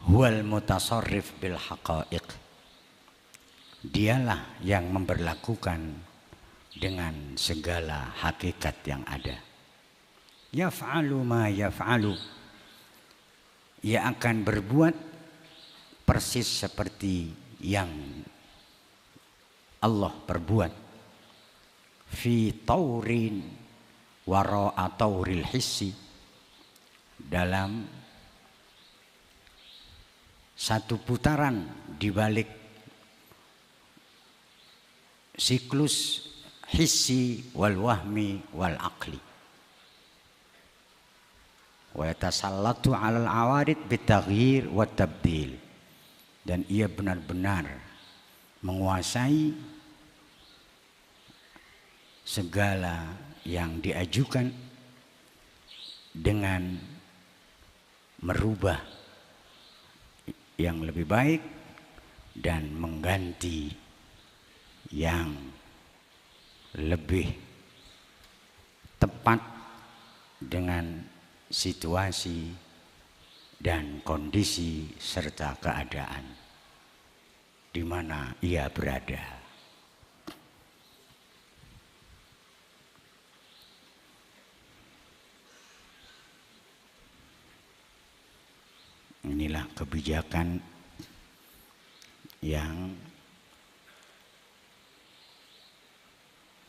huwal mutasarrif bil haqaiq, dialah yang memberlakukan dengan segala hakikat yang ada. Yaf'alu ma yaf'alu, ia akan berbuat persis seperti yang Allah perbuat. Fi taurin wara'a tauril hissi, dalam satu putaran di balik siklus hissi wal wahmi wal aqli, wa yatasallatu 'alal awarid bitaghyir wa tabdil, dan ia benar-benar menguasai segala yang diajukan dengan merubah yang lebih baik dan mengganti yang lebih tepat dengan situasi dan kondisi serta keadaan di mana ia berada. Inilah kebijakan yang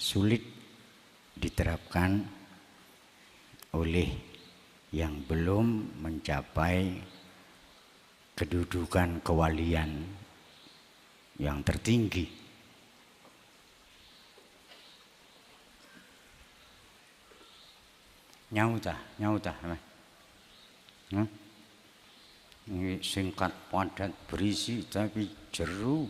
sulit diterapkan oleh yang belum mencapai kedudukan kewalian yang tertinggi. Nyautah, ini singkat padat berisi tapi jeru.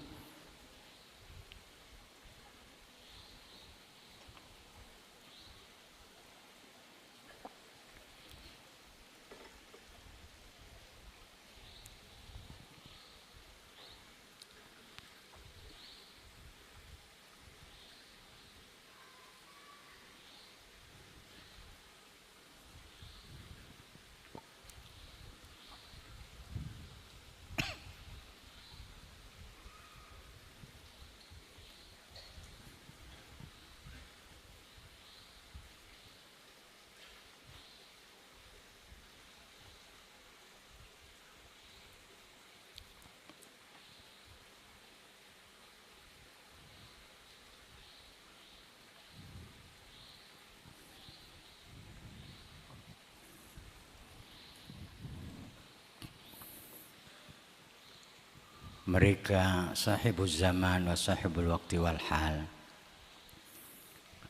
Mereka sahibuz zaman wa sahibul waktu wal hal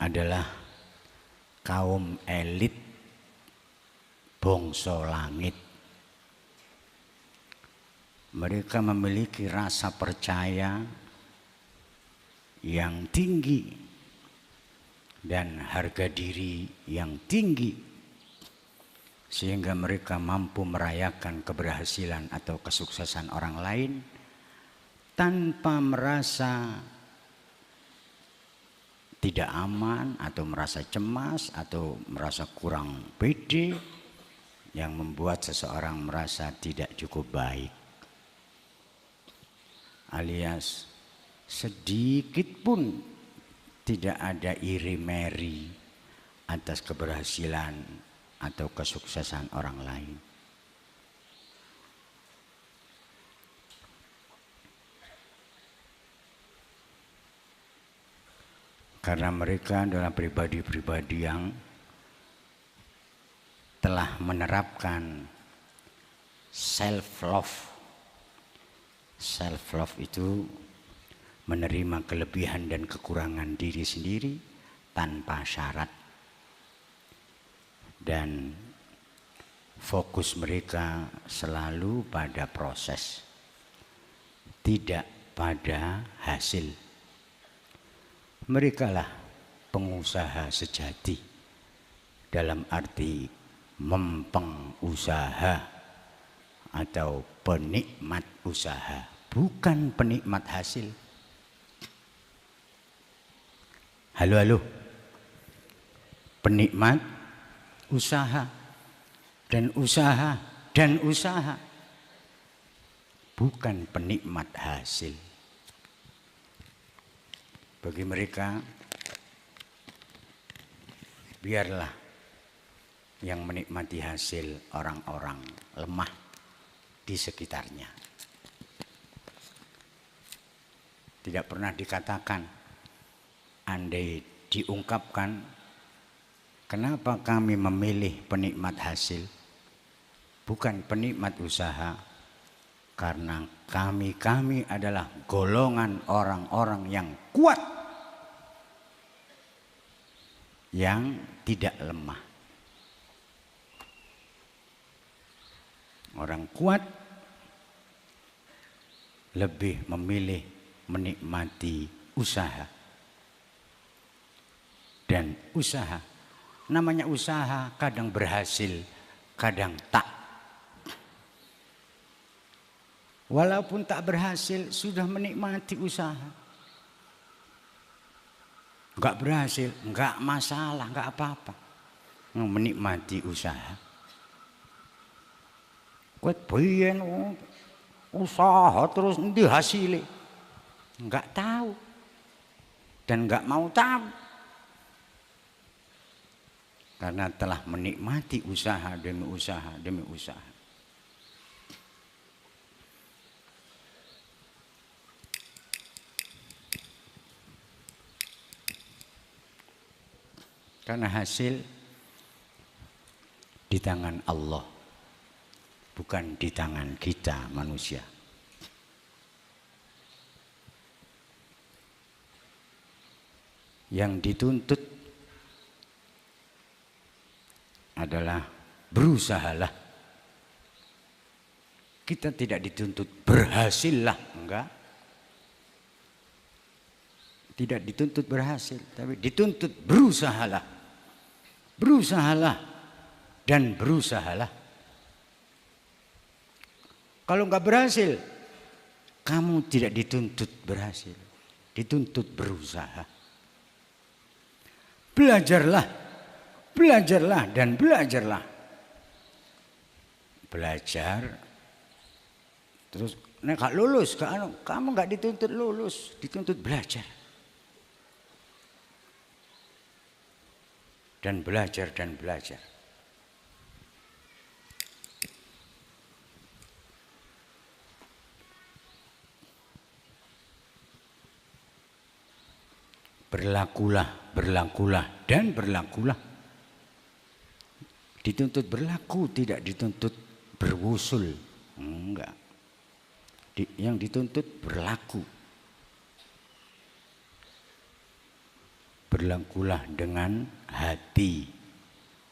adalah kaum elit bangsa langit. Mereka memiliki rasa percaya yang tinggi dan harga diri yang tinggi sehingga mereka mampu merayakan keberhasilan atau kesuksesan orang lain tanpa merasa tidak aman atau merasa cemas atau merasa kurang pede yang membuat seseorang merasa tidak cukup baik, alias sedikit pun tidak ada iri meri atas keberhasilan atau kesuksesan orang lain. Karena mereka adalah pribadi-pribadi yang telah menerapkan self-love. Self-love itu menerima kelebihan dan kekurangan diri sendiri tanpa syarat. Dan fokus mereka selalu pada proses, tidak pada hasil. Mereka lah pengusaha sejati dalam arti mempeng usaha atau penikmat usaha, bukan penikmat hasil. Halo, penikmat usaha dan usaha, bukan penikmat hasil. Bagi mereka, biarlah yang menikmati hasil orang-orang lemah di sekitarnya. Tidak pernah dikatakan, andai diungkapkan, kenapa kami memilih penikmat hasil, bukan penikmat usaha, karena kami adalah golongan orang-orang yang kuat, yang tidak lemah. Orang kuat lebih memilih menikmati usaha. Dan usaha, namanya usaha kadang berhasil, kadang tak. Walaupun tak berhasil, sudah menikmati usaha. Enggak berhasil, enggak masalah, enggak apa-apa. Menikmati usaha. Kuat biyen usaha terus endi hasile? Enggak tahu. Dan enggak mau tahu. Karena telah menikmati usaha demi usaha demi usaha. Karena hasil di tangan Allah, bukan di tangan kita manusia. Yang dituntut adalah berusahalah. Kita tidak dituntut berhasillah, enggak. Tidak dituntut berhasil, tapi dituntut berusahalah. Berusahalah dan berusahalah. Kalau enggak berhasil, kamu tidak dituntut berhasil, dituntut berusaha. Belajarlah, belajarlah dan belajarlah. Belajar, terus nek lulus, kamu enggak dituntut lulus, dituntut belajar. Dan belajar dan belajar. Berlakulah, berlakulah dan berlakulah. Dituntut berlaku, tidak dituntut berwusul. Enggak. Yang dituntut berlaku. Berlakulah dengan hati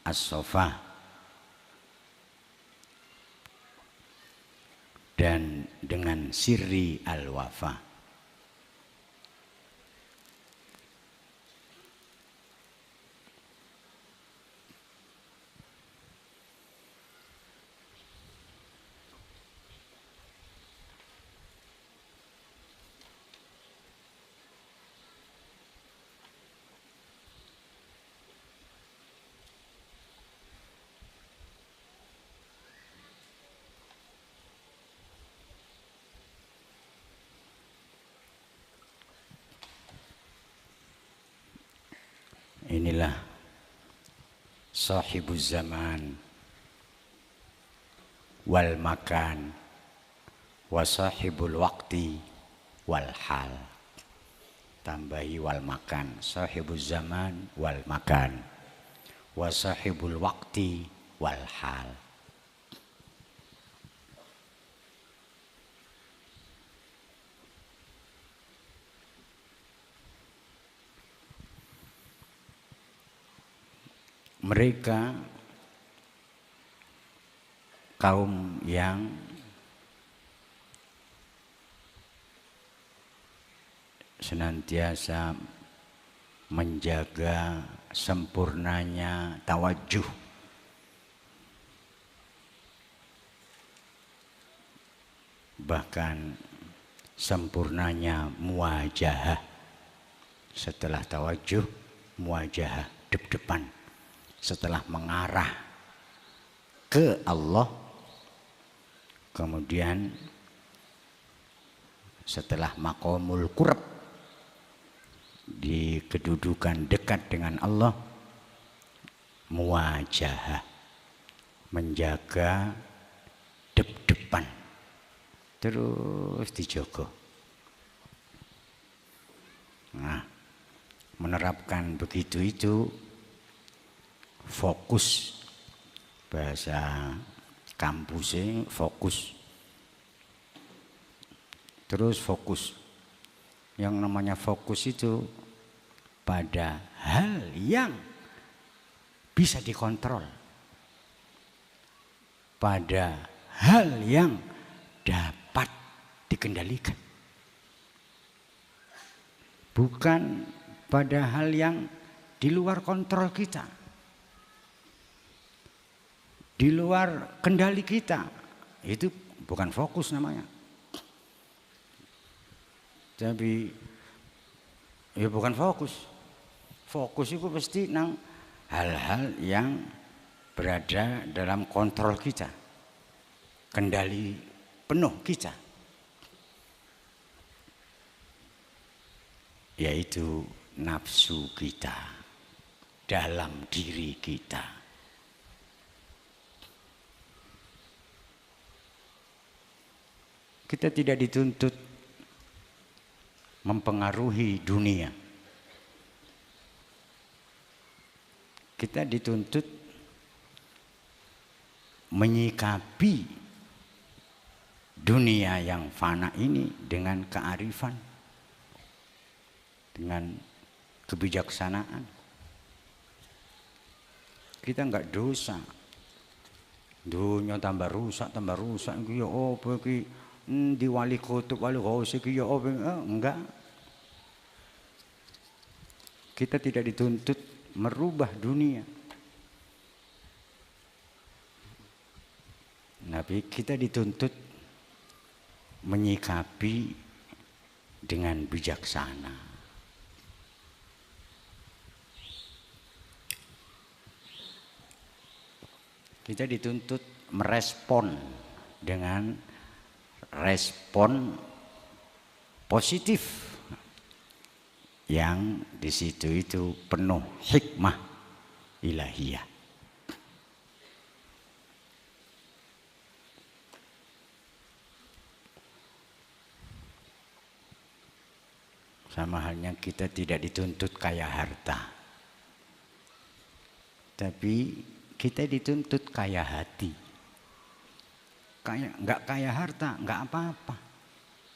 as-sofah dan dengan sirri al-wafa. Inilah sahibuz zaman wal makan wa sahibul waqti wal hal. Tambahi wal makan, sahibuz zaman wal makan wa sahibul waqti wal hal. Mereka kaum yang senantiasa menjaga sempurnanya tawajuh, bahkan sempurnanya muwajahah. Setelah tawajuh, muwajahah, dep-depan. Setelah mengarah ke Allah, kemudian setelah maqamul qurb, di kedudukan dekat dengan Allah, muwajahah, menjaga dep-depan, terus dijogo. Nah, menerapkan begitu itu fokus, bahasa kampusnya fokus. Terus fokus. Yang namanya fokus itu pada hal yang bisa dikontrol, pada hal yang dapat dikendalikan, bukan pada hal yang di luar kontrol kita, di luar kendali kita. Itu bukan fokus namanya. Tapi ya bukan fokus. Fokus itu pasti nang hal-hal yang berada dalam kontrol kita, kendali penuh kita, yaitu nafsu kita, dalam diri kita. Kita tidak dituntut mempengaruhi dunia. Kita dituntut menyikapi dunia yang fana ini dengan kearifan, dengan kebijaksanaan. Kita enggak dosa. Dunia tambah rusak iki ya apa iki? Di wali kutub wali ghaus iki ya apa? Enggak. Kita tidak dituntut merubah dunia. Tapi kita dituntut menyikapi dengan bijaksana. Kita dituntut merespon dengan respon positif yang di situ itu penuh hikmah ilahiyah. Sama halnya kita tidak dituntut kaya harta, tapi kita dituntut kaya hati. Enggak kaya harta, enggak apa-apa,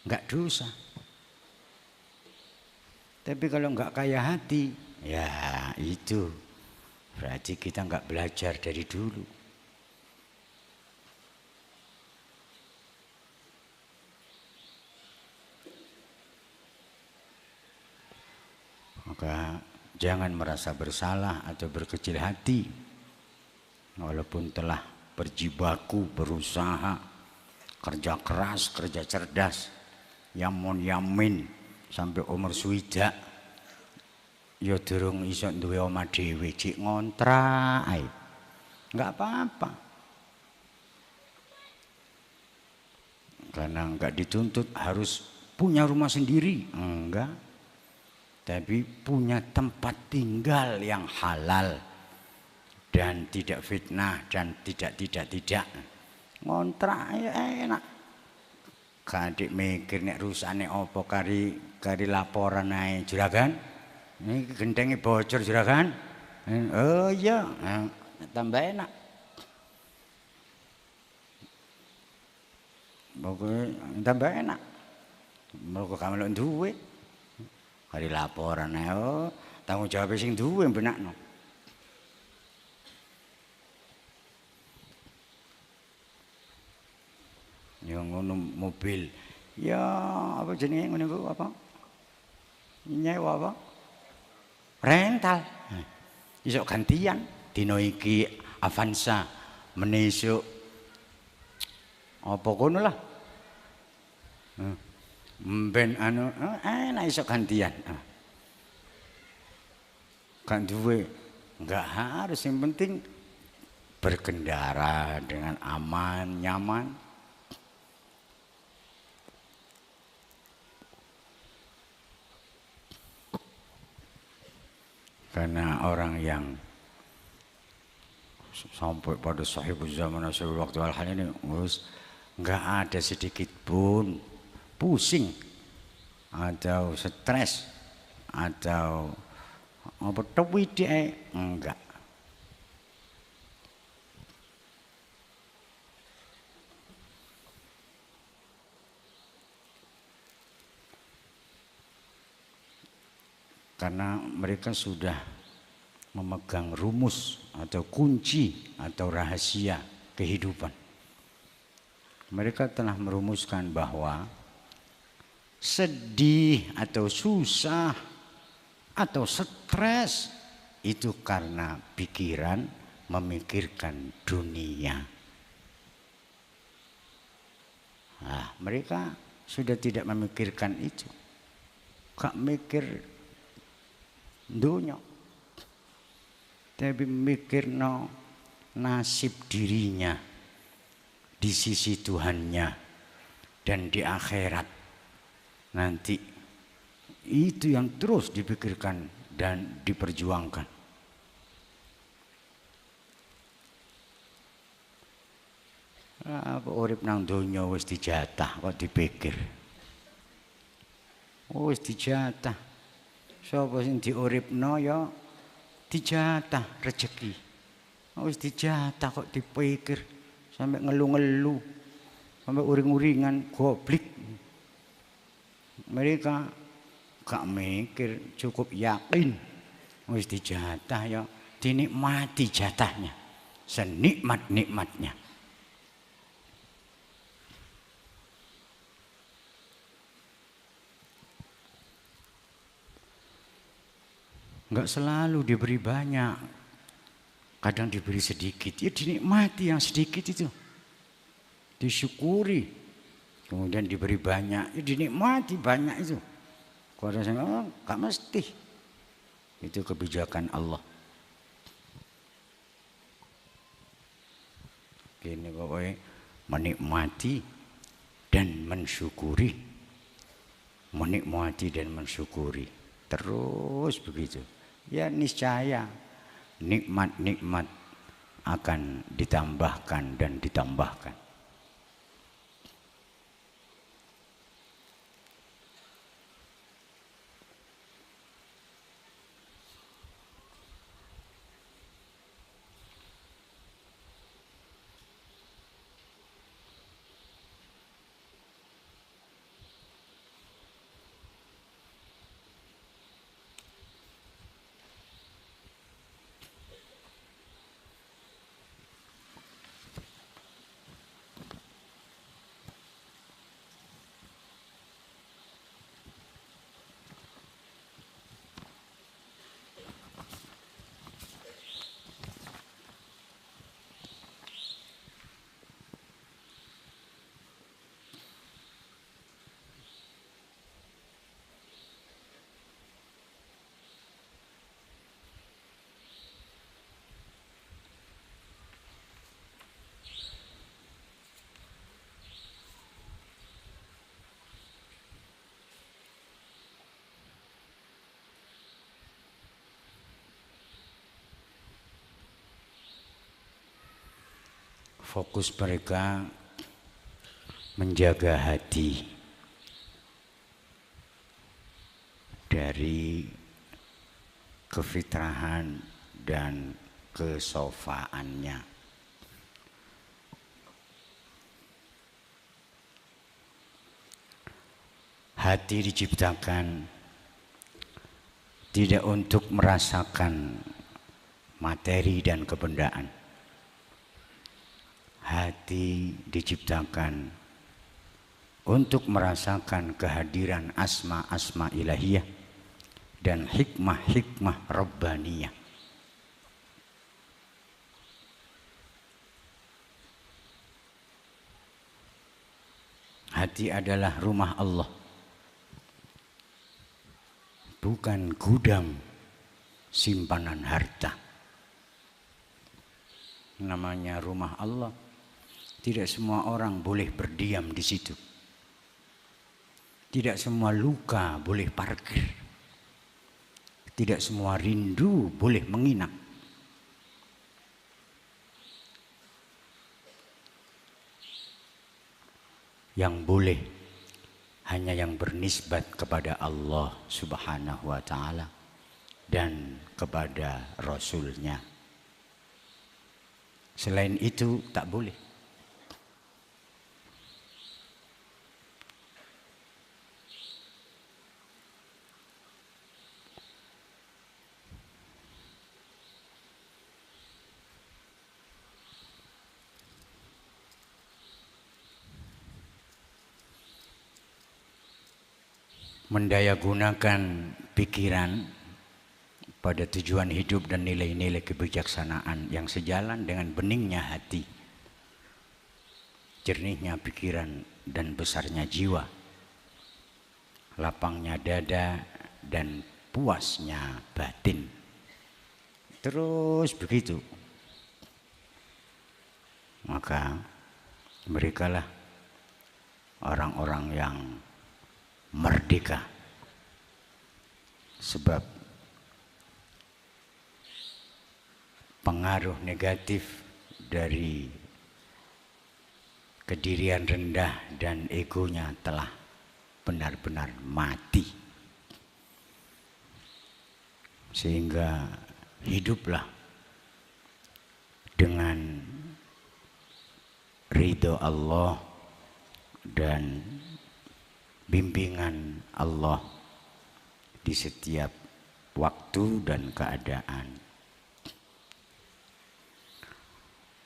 enggak dosa. Tapi kalau enggak kaya hati, ya itu berarti kita enggak belajar dari dulu. Maka jangan merasa bersalah atau berkecil hati, walaupun telah berjibaku, berusaha, kerja keras, kerja cerdas, yamin sampai umur swidak, ya durung iso duwe omah dhewe, cik ngontrak ae. Enggak apa-apa. Karena enggak dituntut harus punya rumah sendiri, enggak. tapi punya tempat tinggal yang halal dan tidak fitnah dan tidak ngontrak ya enak. Kadik mikir nek rusane apa kari laporan ae juragan. Ini gendenge bocor juragan. Oh iya, tambah enak. Pokoknya tambah enak. Mergo kamu lho duwe. Kari laporan ae tanggung jawab sing duwe benakno. Yang ngono mobil. Ya apa jenenge ngene ku apa? Nyewa apa? Rental. Isok gantian dino iki Avanza, menesuk apa kono lah. Ben anu enak isok gantian. Kan duwe enggak harus, yang penting berkendara dengan aman, nyaman. Karena orang yang sampai pada sahibuz zaman asyul waktu al-hal ini nggak ada sedikit pun pusing atau stres atau apa dia enggak. Karena mereka sudah memegang rumus atau kunci atau rahasia kehidupan. Mereka telah merumuskan bahwa sedih atau susah atau stres itu karena pikiran memikirkan dunia. Nah, mereka sudah tidak memikirkan itu. Gak mikir dunia, tapi mikir nasib dirinya di sisi Tuhannya dan di akhirat nanti. Itu yang terus dipikirkan dan diperjuangkan. Apa urip nang donya wis dijatah kok dipikir. Wis dijatah. Sapa sing diuripno ya dijatah rezeki. Wis dijatah kok dipikir sampai ngelu-ngelu, sampai uring-uringan goblik. Mereka gak mikir, cukup yakin wis dijatah ya dinikmati jatahnya senikmat-nikmatnya. Enggak selalu diberi banyak, kadang diberi sedikit, ya dinikmati yang sedikit itu, disyukuri. Kemudian diberi banyak, ya dinikmati banyak itu. Kalau ada yang gak mesti, itu kebijakan Allah. Gini pokoknya menikmati dan mensyukuri, menikmati dan mensyukuri, terus begitu. Ya niscaya nikmat-nikmat akan ditambahkan dan ditambahkan. fokus mereka menjaga hati dari kefitrahan dan kesofaannya. Hati diciptakan tidak untuk merasakan materi dan kebendaan. Hati diciptakan untuk merasakan kehadiran asma-asma ilahiyah dan hikmah-hikmah rabbaniyah. Hati adalah rumah Allah, bukan gudang simpanan harta. Namanya rumah Allah, tidak semua orang boleh berdiam di situ. Tidak semua luka boleh parkir. Tidak semua rindu boleh menginap. Yang boleh hanya yang bernisbat kepada Allah Subhanahu wa ta'ala dan kepada Rasulnya. Selain itu tak boleh. Mendayagunakan pikiran pada tujuan hidup dan nilai-nilai kebijaksanaan yang sejalan dengan beningnya hati, jernihnya pikiran dan besarnya jiwa, lapangnya dada dan puasnya batin. Terus begitu, maka merekalah orang-orang yang merdeka. Sebab pengaruh negatif dari kedirian rendah dan egonya telah benar-benar mati. Sehingga hiduplah dengan ridho Allah dan bimbingan Allah di setiap waktu dan keadaan.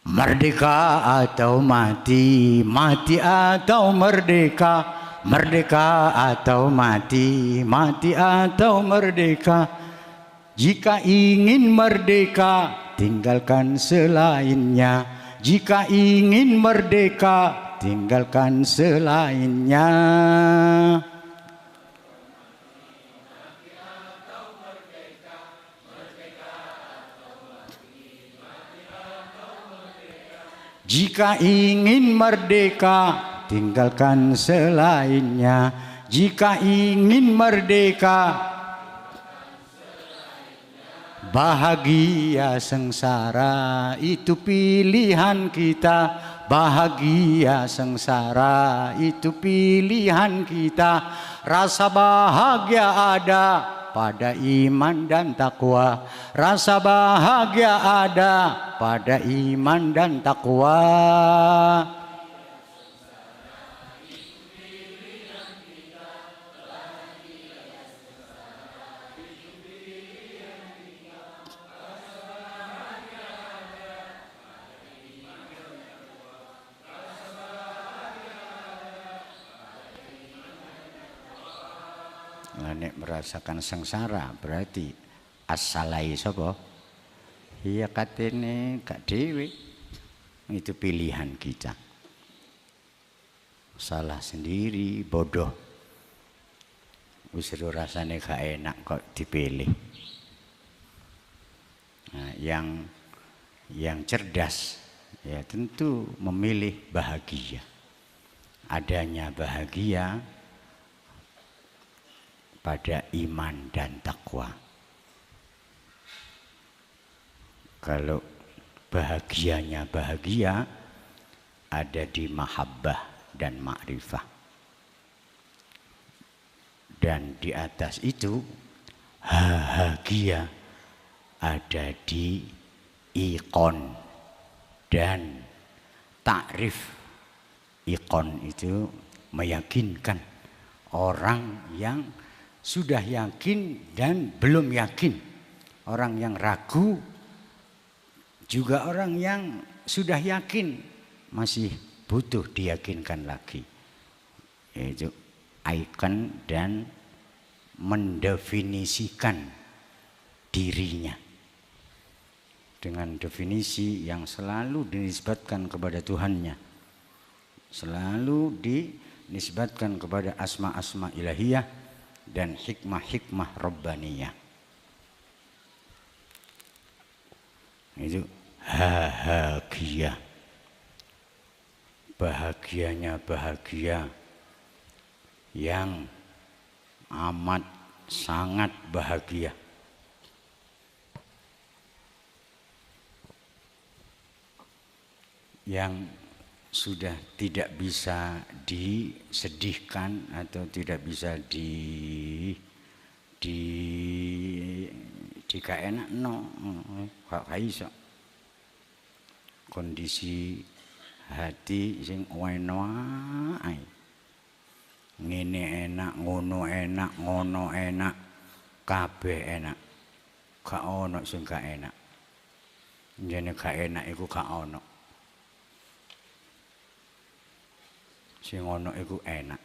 Merdeka atau mati, mati atau merdeka, merdeka atau mati, mati atau merdeka. Jika ingin merdeka, tinggalkan selainnya. Jika ingin merdeka, tinggalkan selainnya. Jika ingin merdeka, tinggalkan selainnya. Jika ingin merdeka, bahagia sengsara itu pilihan kita. Bahagia sengsara itu pilihan kita. Rasa bahagia ada pada iman dan takwa. Rasa bahagia ada pada iman dan takwa. Nek merasakan sengsara berarti asalai sapa? Iya katene gak dhewe. Itu pilihan kita. Salah sendiri, bodoh. Wis rasane gak enak kok dipilih. Nah, yang cerdas ya tentu memilih bahagia. Adanya bahagia pada iman dan takwa. Kalau bahagianya bahagia ada di mahabbah dan ma'rifah. Dan di atas itu bahagia ada di iqon dan takrif. Iqon itu meyakinkan orang yang sudah yakin dan belum yakin, orang yang ragu, juga orang yang sudah yakin masih butuh diyakinkan lagi. Itu ikon dan mendefinisikan dirinya dengan definisi yang selalu dinisbatkan kepada Tuhannya, selalu dinisbatkan kepada asma-asma ilahiyah dan hikmah-hikmah rabbaniyah. Itu bahagia. Bahagianya bahagia yang amat sangat bahagia. Yang sudah tidak bisa disedihkan atau tidak bisa jika enak no gak iso. Kondisi hati sing weno ae. Ngene enak, ngono enak, ngono enak, kabeh enak. Gak ono sing gak enak. Jane gak enak iku gak ono. Sing ono iku enak.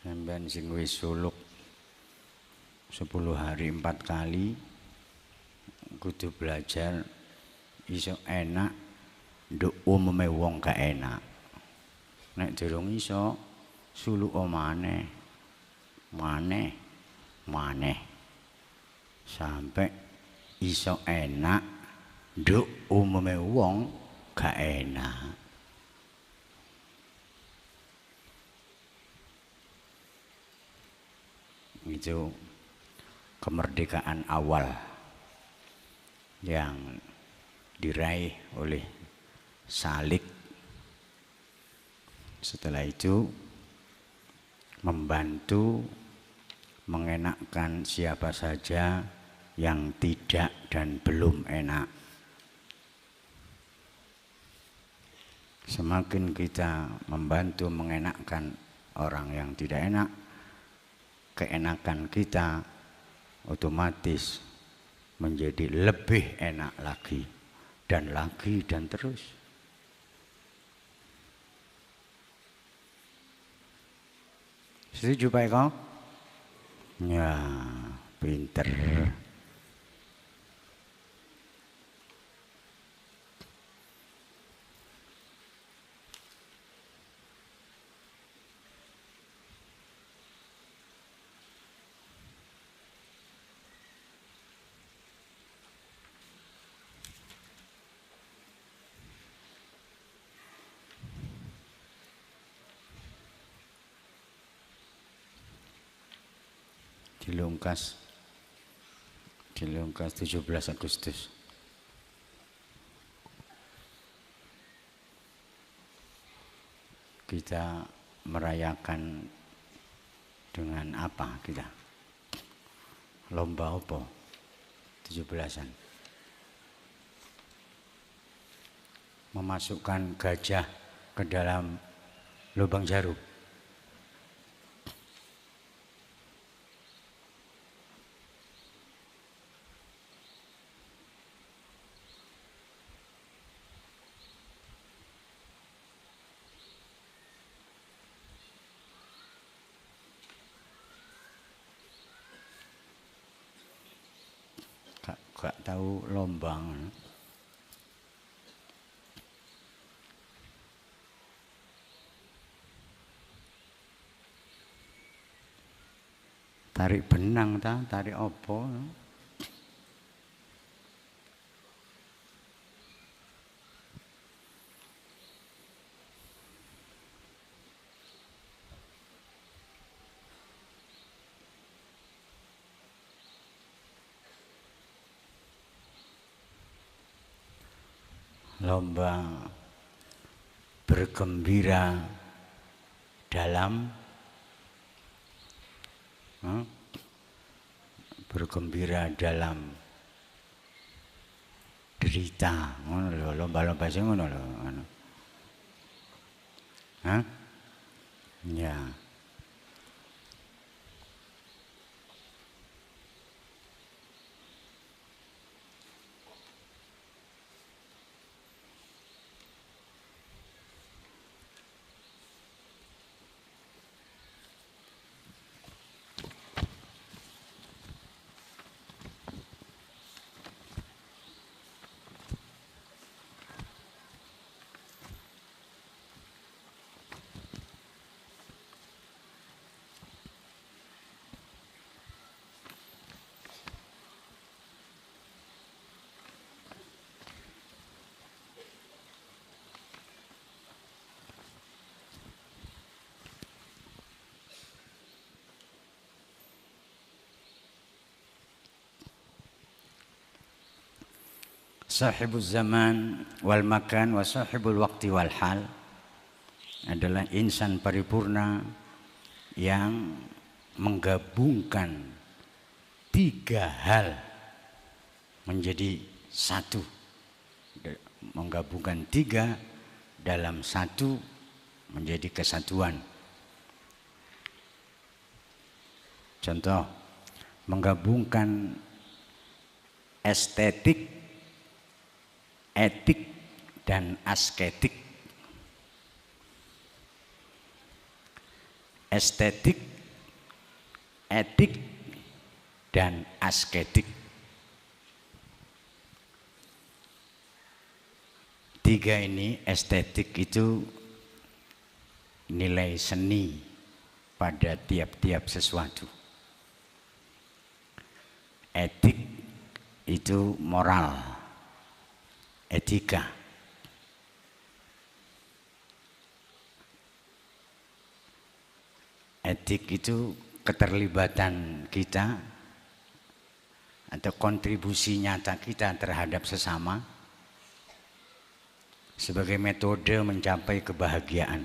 Sampeyan sing wis suluk 10 hari 4 kali kudu belajar iso enak nduk umume wong gak enak. Nek durung iso suluk maneh. Maneh sampai iso enak nduk umume wong gak enak. Itu kemerdekaan awal yang diraih oleh Salik. Setelah itu membantu mengenakkan siapa saja yang tidak dan belum enak. Semakin kita membantu mengenakkan orang yang tidak enak, keenakan kita otomatis menjadi lebih enak lagi dan terus. Setuju Pak Eko? Ya, pinter. Dilungkas 17 Agustus. Kita merayakan dengan apa kita? Lomba apa? 17-an. Memasukkan gajah ke dalam lubang jarum. Gak tahu lombang. Tarik benang ta, tarik apa? lomba bergembira dalam bergembira dalam derita, ngono lho, lomba-lomba sing ngono lho. Ya. Sahibul zaman wal makan wa sahibul waktu wal hal adalah insan paripurna yang menggabungkan tiga hal menjadi satu, menggabungkan tiga dalam satu menjadi kesatuan. Contoh, menggabungkan estetik, etik dan asketik. Estetik, etik dan asketik. Tiga ini, estetik itu nilai seni pada tiap-tiap sesuatu. Etik itu moral, etika. Etik itu keterlibatan kita atau kontribusi nyata kita terhadap sesama sebagai metode mencapai kebahagiaan.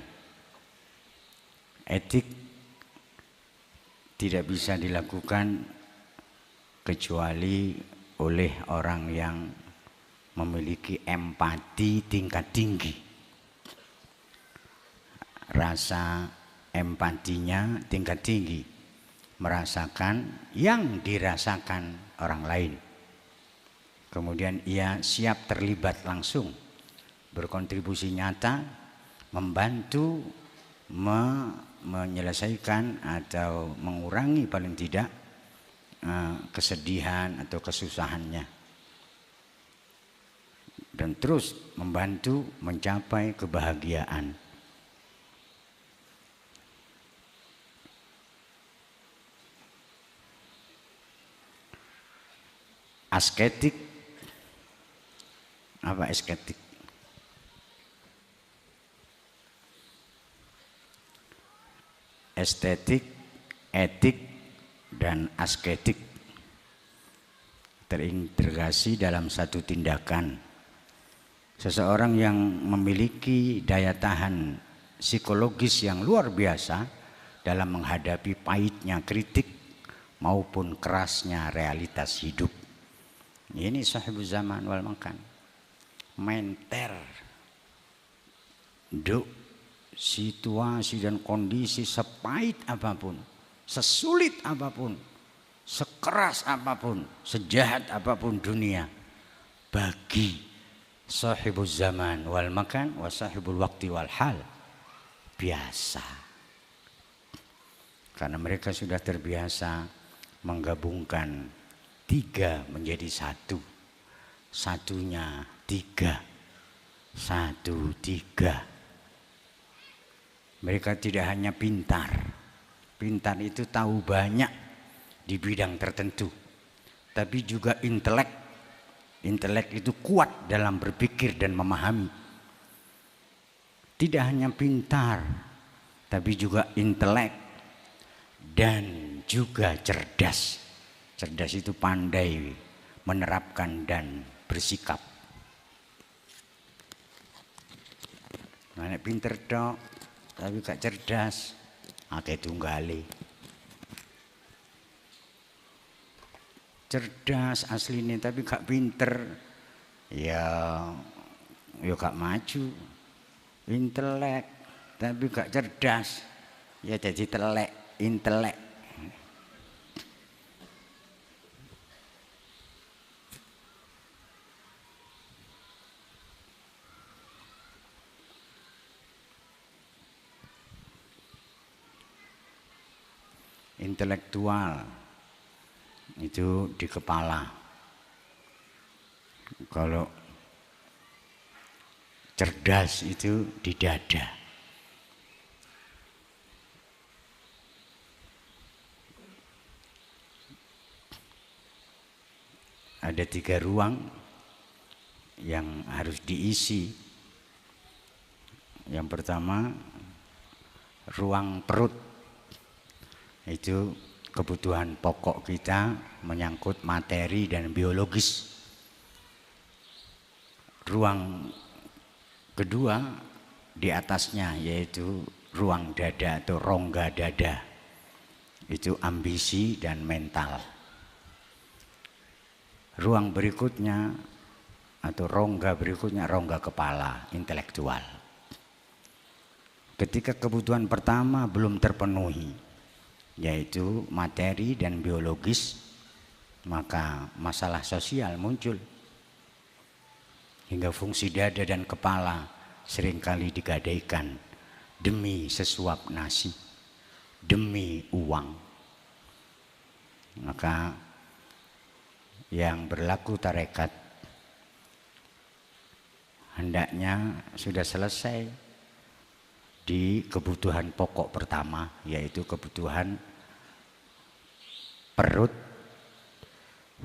Etik tidak bisa dilakukan kecuali oleh orang yang memiliki empati tingkat tinggi. Rasa empatinya tingkat tinggi, merasakan yang dirasakan orang lain. Kemudian ia siap terlibat langsung, berkontribusi nyata, membantu menyelesaikan atau mengurangi paling tidak kesedihan atau kesusahannya, dan terus membantu mencapai kebahagiaan. Asketik, apa asketik? Estetik, etik, dan asketik terintegrasi dalam satu tindakan. Seseorang yang memiliki daya tahan psikologis yang luar biasa dalam menghadapi pahitnya kritik maupun kerasnya realitas hidup. Ini sahibul zaman wal makan. Menter duk situasi dan kondisi sepahit apapun, sesulit apapun, sekeras apapun, sejahat apapun dunia, bagi sahibul zaman wal makan wa sahibul waktu wal hal biasa. Karena mereka sudah terbiasa menggabungkan tiga menjadi satu, satunya tiga, satu tiga. Mereka tidak hanya pintar, pintar itu tahu banyak di bidang tertentu, tapi juga intelek. Intelek itu kuat dalam berpikir dan memahami. Tidak hanya pintar, tapi juga intelek dan juga cerdas. Cerdas itu pandai menerapkan dan bersikap. Nek pinter tok tapi gak cerdas, akeh tunggale. Cerdas aslinya tapi gak pinter, ya gak maju. Intelek tapi gak cerdas, ya jadi telek, intelek. Intelektual itu di kepala, kalau cerdas itu di dada. Ada 3 ruang yang harus diisi. Yang pertama, ruang perut. Itu kebutuhan pokok kita menyangkut materi dan biologis. Ruang kedua di atasnya yaitu ruang dada atau rongga dada. Itu ambisi dan mental. Ruang berikutnya atau rongga berikutnya rongga kepala, intelektual. Ketika kebutuhan pertama belum terpenuhi, yaitu materi dan biologis, maka masalah sosial muncul. Hingga fungsi dada dan kepala seringkali digadaikan demi sesuap nasi, demi uang. Maka yang berlaku tarekat hendaknya sudah selesai di kebutuhan pokok pertama, yaitu kebutuhan perut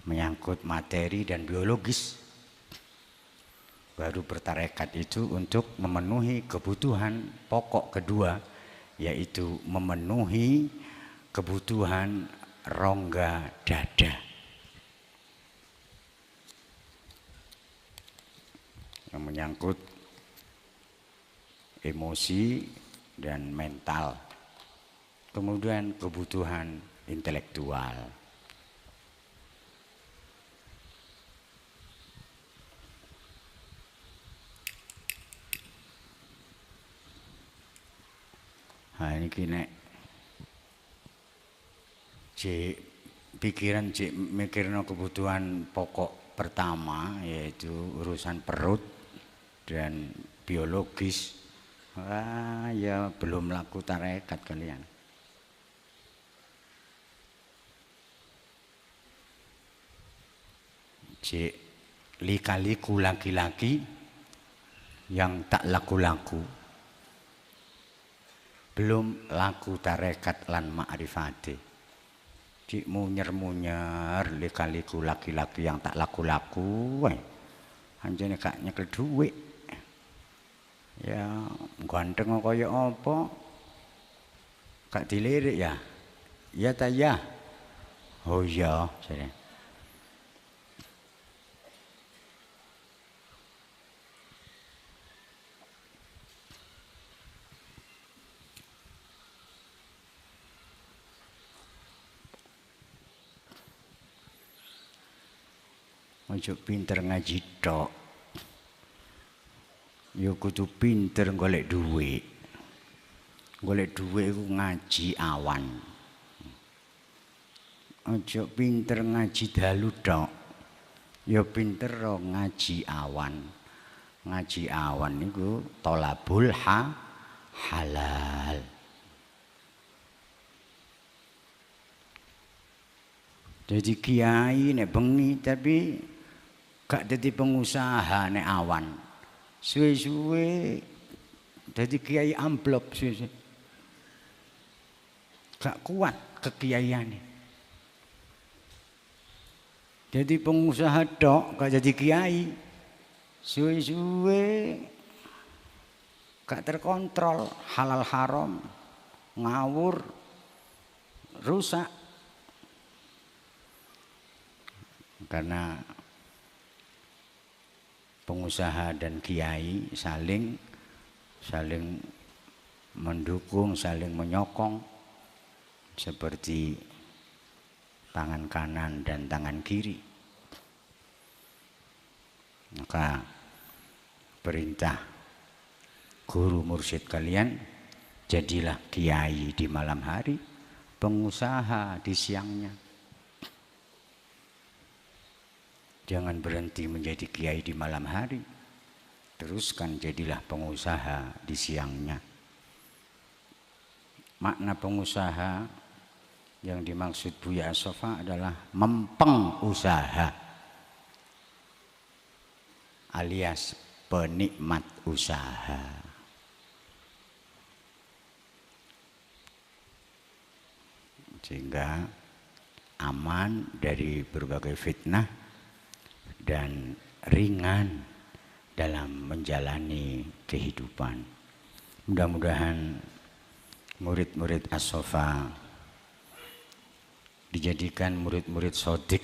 menyangkut materi dan biologis. Baru bertarekat itu untuk memenuhi kebutuhan pokok kedua, yaitu memenuhi kebutuhan rongga dada yang menyangkut emosi dan mental. Kemudian kebutuhan intelektual. Nah ini kini pikiran mikirno kebutuhan pokok pertama, yaitu urusan perut dan biologis. Wah, ya belum laku tarekat kalian. Lika-liku laki-laki yang tak laku-laku, belum laku tarekat lan ma'rifate. Cik munyer-munyer lika-liku laki-laki yang tak laku-laku, anjene gak nyekel duit. Ya ganteng kaya apa, gak dilirik ya. Ya ta ya. Oh iya, jare. Ojo pinter ngaji tok, yo kudu pinter golek duit. Golek duit iku ngaji awan. Ojo pinter ngaji dalu tok, yo pinter ngaji awan. Ngaji awan niku tolabul halal. Jadi kiai nek bengi tapi gak dadi pengusaha nek awan. Suwe-suwe dadi kiai amplop suwe-suwe. Gak kuat kekiaiane. Jadi pengusaha tok gak jadi kiai. Suwe-suwe gak terkontrol, halal haram, ngawur, rusak. Karena pengusaha dan kiai saling saling mendukung, saling menyokong seperti tangan kanan dan tangan kiri. Maka perintah guru mursyid kalian, jadilah kiai di malam hari, pengusaha di siangnya. Jangan berhenti menjadi kiai di malam hari, teruskan jadilah pengusaha di siangnya. Makna pengusaha yang dimaksud Buya As-Sofa adalah mempeng usaha alias penikmat usaha. Sehingga aman dari berbagai fitnah dan ringan dalam menjalani kehidupan. Mudah-mudahan murid-murid As-Sofa dijadikan murid-murid sodik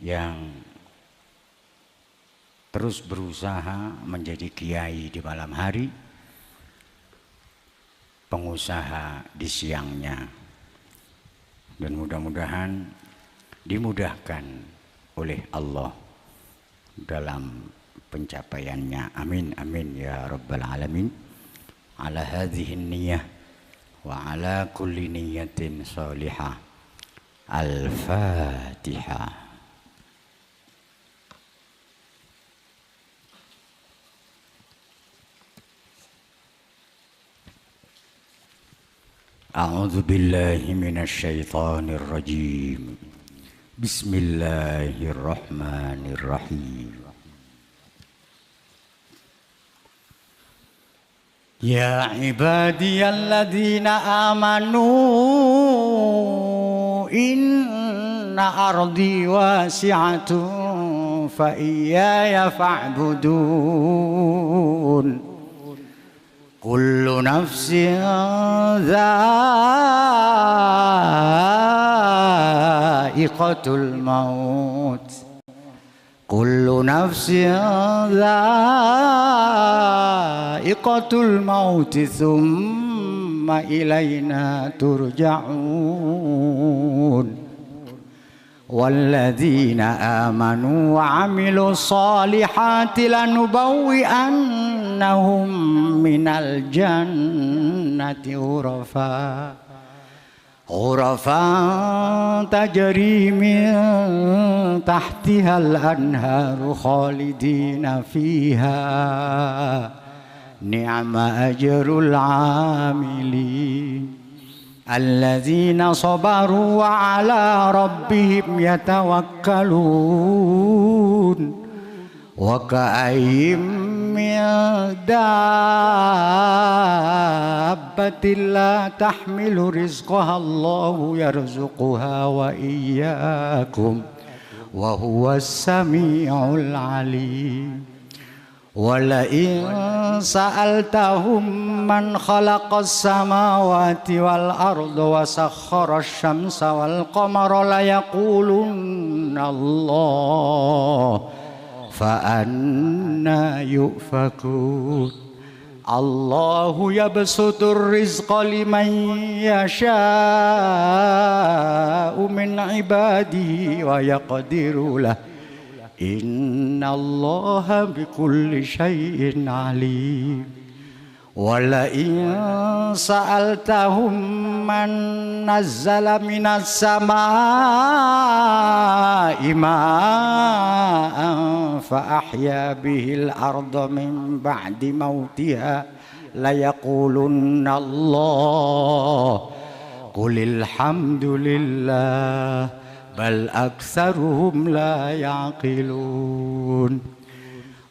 yang terus berusaha menjadi kiai di malam hari, pengusaha di siangnya, dan mudah-mudahan dimudahkan oleh Allah dalam pencapaiannya. Amin amin ya rabbal alamin. Ala hadhihi niyyah wa ala kulli niyyatin salihah. Al-Fatihah. A'udzu billahi minasy syaithanir rajim. Bismillahirrahmanirrahim. Ya ibadiyalladzina amanu inna ardi wasi'atun fa iyaya fa'budun. Kullu nafsin dha'iqatul maut. Kullu nafsin dha'iqatul maut thumma ilayna turja'un. Walladzina amanu wa 'amilus solihati lanubawwi'annahum minal jannati ghurafan tajri min tahtihal anharu khalidina fiha ni'ma ajrul 'amilin. Alladzina sabaru wa ala rabbihim yatawakkalun. Wa ka'ayyim min dabbatin la tahmilu rizqaha Allahu yarzuquha wa iyyakum wa huwas sami'ul 'alim. Walain sa'altahum man khalaqas samawati wal arda wa sakhkharas syamsa wal qamara la yaqulunna Allah fa anna yufakun. Allahu yabsutur rizqa liman yasha'u min ibadihi wa yaqdiru lahu. Inna Allaha bikulli syai'in alim. Walain sa'altahum man nazzala minas samaa'i ma'an fa ahya bihil arda min ba'di mautiha la yaqulunna Allah. Qulil hamdulillah bal aktsaruhum la yaqilun.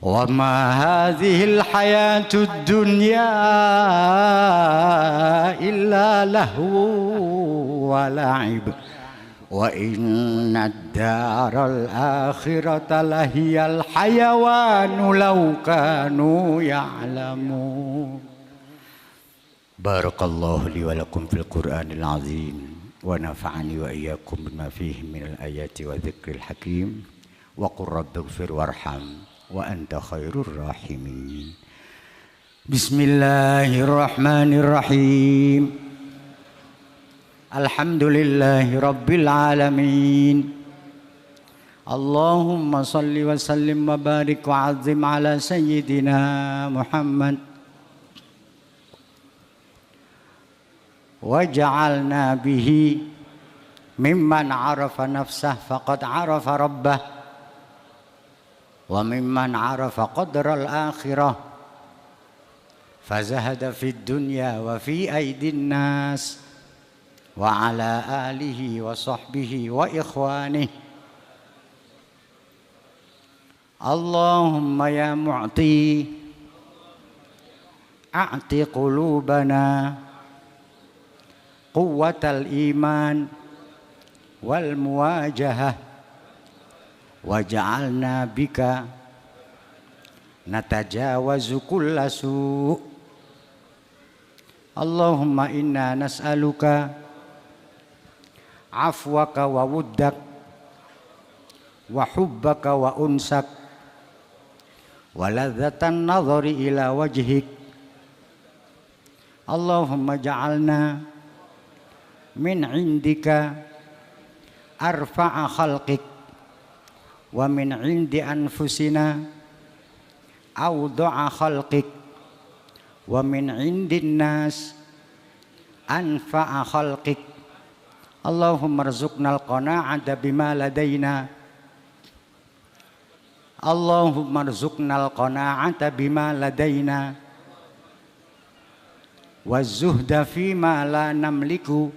Wa ma hadhil hayatud dunya illa lahu wa la'ib wa inna ad-daral akhirata lahiyal hayawanu law kanu ya'lamun. Barakallahu li wa lakum fil Qur'anil azim. Wa nafa'ani wa iyyakum bima fihi minal ayati wa dzikril hakim. Wa qur rabbighfir warham wa anta khairur rahimin. Bismillahirrahmanirrahim. Alhamdulillahi rabbil alamin. Allahumma salli wa sallim wa barik wa azim ala sayyidina Muhammad. Waj'alna bihi mimman arafa nafsah faqad arafa rabbah wa mimman arafa qadral akhirah fazahada fid dunya wa fi aidin nas wa ala alihi wa sahbihi wa ikhwanihi. Allahumma ya mu'ti a'ti qulubana quwwatal iman wal muwajahah waj'alna bika natajawazu kulla su'. Allahumma inna nas'aluka afwaka wa wuddak wa hubbaka wa unsak wa ladzatan nadhari ila wajhik. Allahumma ja'alna min indika arfa'a khalqik wa min indi anfusina awda'a khalqik wa min indin nas anfa'a khalqik. Allahumma rzuqnal qana'ata bima ladaina. Allahumma rzuqnal qana'ata bima ladaina waz-zuhda fima la namliku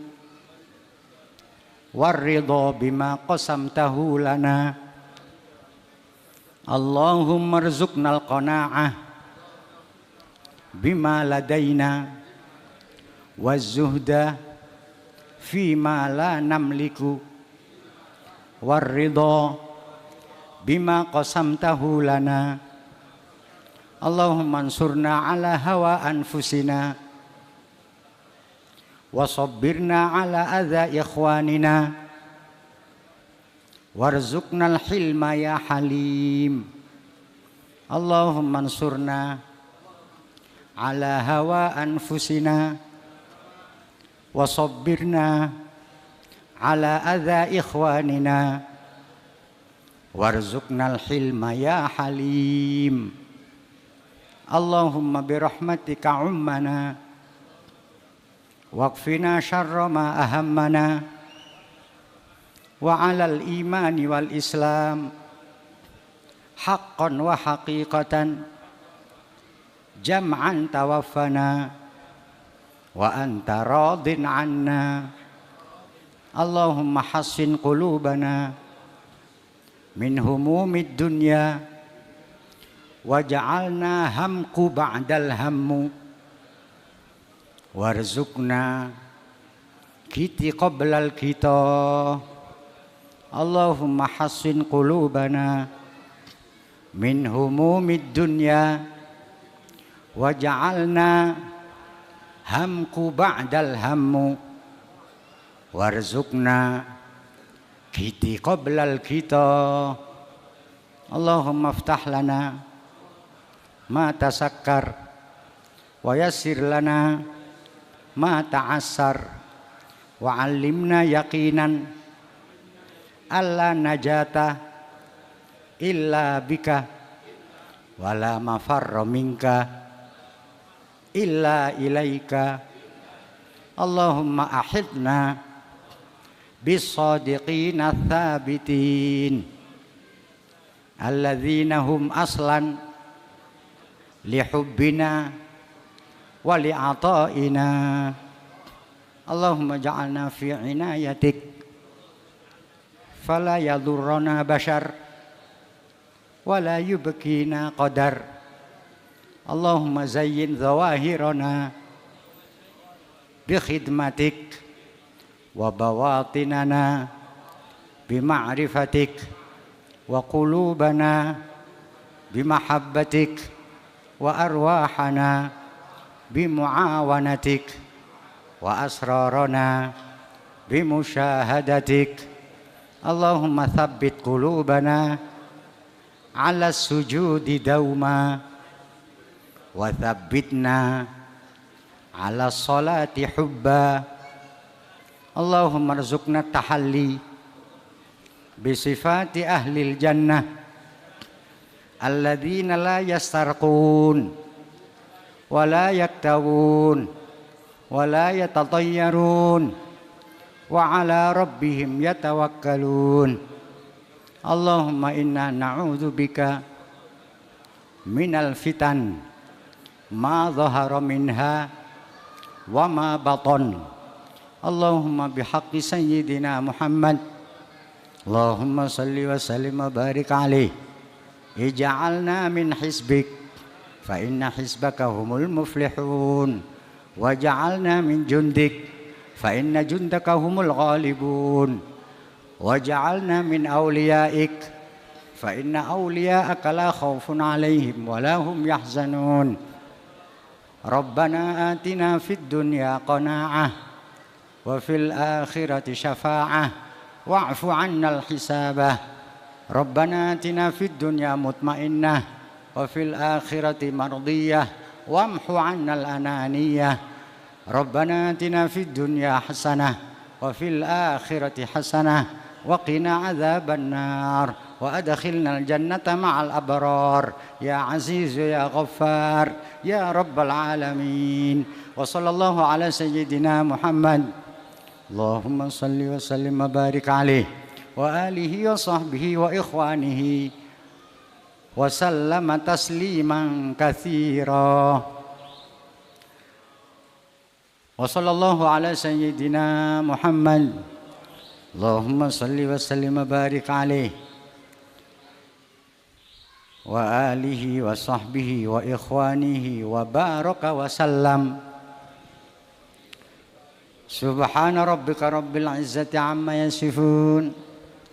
war-ridha bima qasamtahu lana. Allahumma rzuqnal qana'ah bima ladaina waz-zuhda fima la namliku war-ridha bima qasamtahu lana. Allahumma ansurna ala hawa anfusina wa sabbirna ala adha ikhwanina warzuqnal hilma ya halim. Allahumma ansurna ala hawa anfusina wa sabbirna ala adha ikhwanina warzuqnal hilma ya halim. Allahumma birahmatika ummana waqfina syarra ma ahammana wa alal imani wal islam haqqan wa haqiqatan jam'an tawaffana wa anta radin anna. Allahumma hassin qulubana min humumid dunya waj'alna hamku ba'dal hammu warzuqna kiti qablal kita. Allahumma hassin qulubana min humumid dunya waj'alna hamku ba'dal hammu warzuqna kiti qablal kita. Allahumma aftah lana ma tasakkar wa yassir lana ma ta'assar wa 'allimna yaqinan alla najata illa bika wa la mafarra minka illa ilaika. Allahumma ahidna bis-sadiqina tsabitin alladzina hum aslan lihubbina wa li'ata'ina. Allahumma ja'alna fi inayatik fala yadurrana bashar wa la yubkina qadar. Allahumma zayyin zawahirana bi khidmatik wa bawatinana bima'rifatik wa qulubana bimahabbatik wa arwahana bimuawanatik wa asrarana bimusyahadatik. Allahumma thabbit qulubana ala sujudi dauma wa thabbitna ala salati hubba. Allahumma rzuqna tahalli bi sifati ahlil jannah alladzina la yastarqun wa la yaktawun wa la yatatayyarun wa ala rabbihim yatawakkalun. Allahumma inna na'udzu bika minal fitan ma dhahara minha wa ma batan. Allahumma bihaqqi sayyidina Muhammad, Allahumma salli wa sallim wa barik alaih. Ij'alna min hizbik fa inna hizbaka humul muflihun, waj'alna min jundik fa inna jundaka humul ghalibun, waj'alna min awliyaik fa inna awliya'aka la khawfun alaihim wa la hum yahzanun. Rabbana atina fid dunya qana'ah wa fil akhirati syafa'ah wa'fu 'annal hisabah. Rabbana atina fid dunya mutmainnah wa fil akhirati mardiyah wamhu 'annal ananiyah. Rabbana atina fid dunya hasanah wa fil akhirati hasanah wa qina 'adzaban nar wa adkhilnal jannata ma'al abrar ya aziz ya ghaffar ya rabbal alamin. Wa sallallahu ala sayyidina Muhammad, Allahumma salli wa sallim wa barik alaih wa alihi wa sahbihi wa ikhwanihi wa sallama tasliman katsira. Wa sallallahu ala sayyidina Muhammad, Allahumma salli wa sallim wa barik alaih wa alihi wa sahbihi wa ikhwanihi wa baraka wa sallam. Subhana rabbika rabbil izzati amma yasifun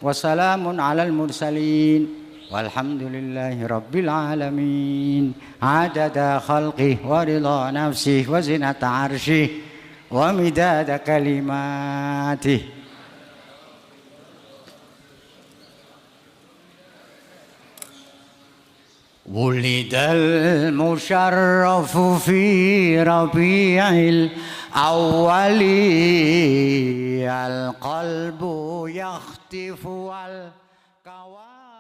wa salamun alal mursalin walhamdulillahi rabbil alamin. Adada khalqih wa ridha nafsih wa zinata arshih wa midada kalimatih. Wulidal musharrafu fi rabi'il awwali al qalbu yakhtifu al kawan.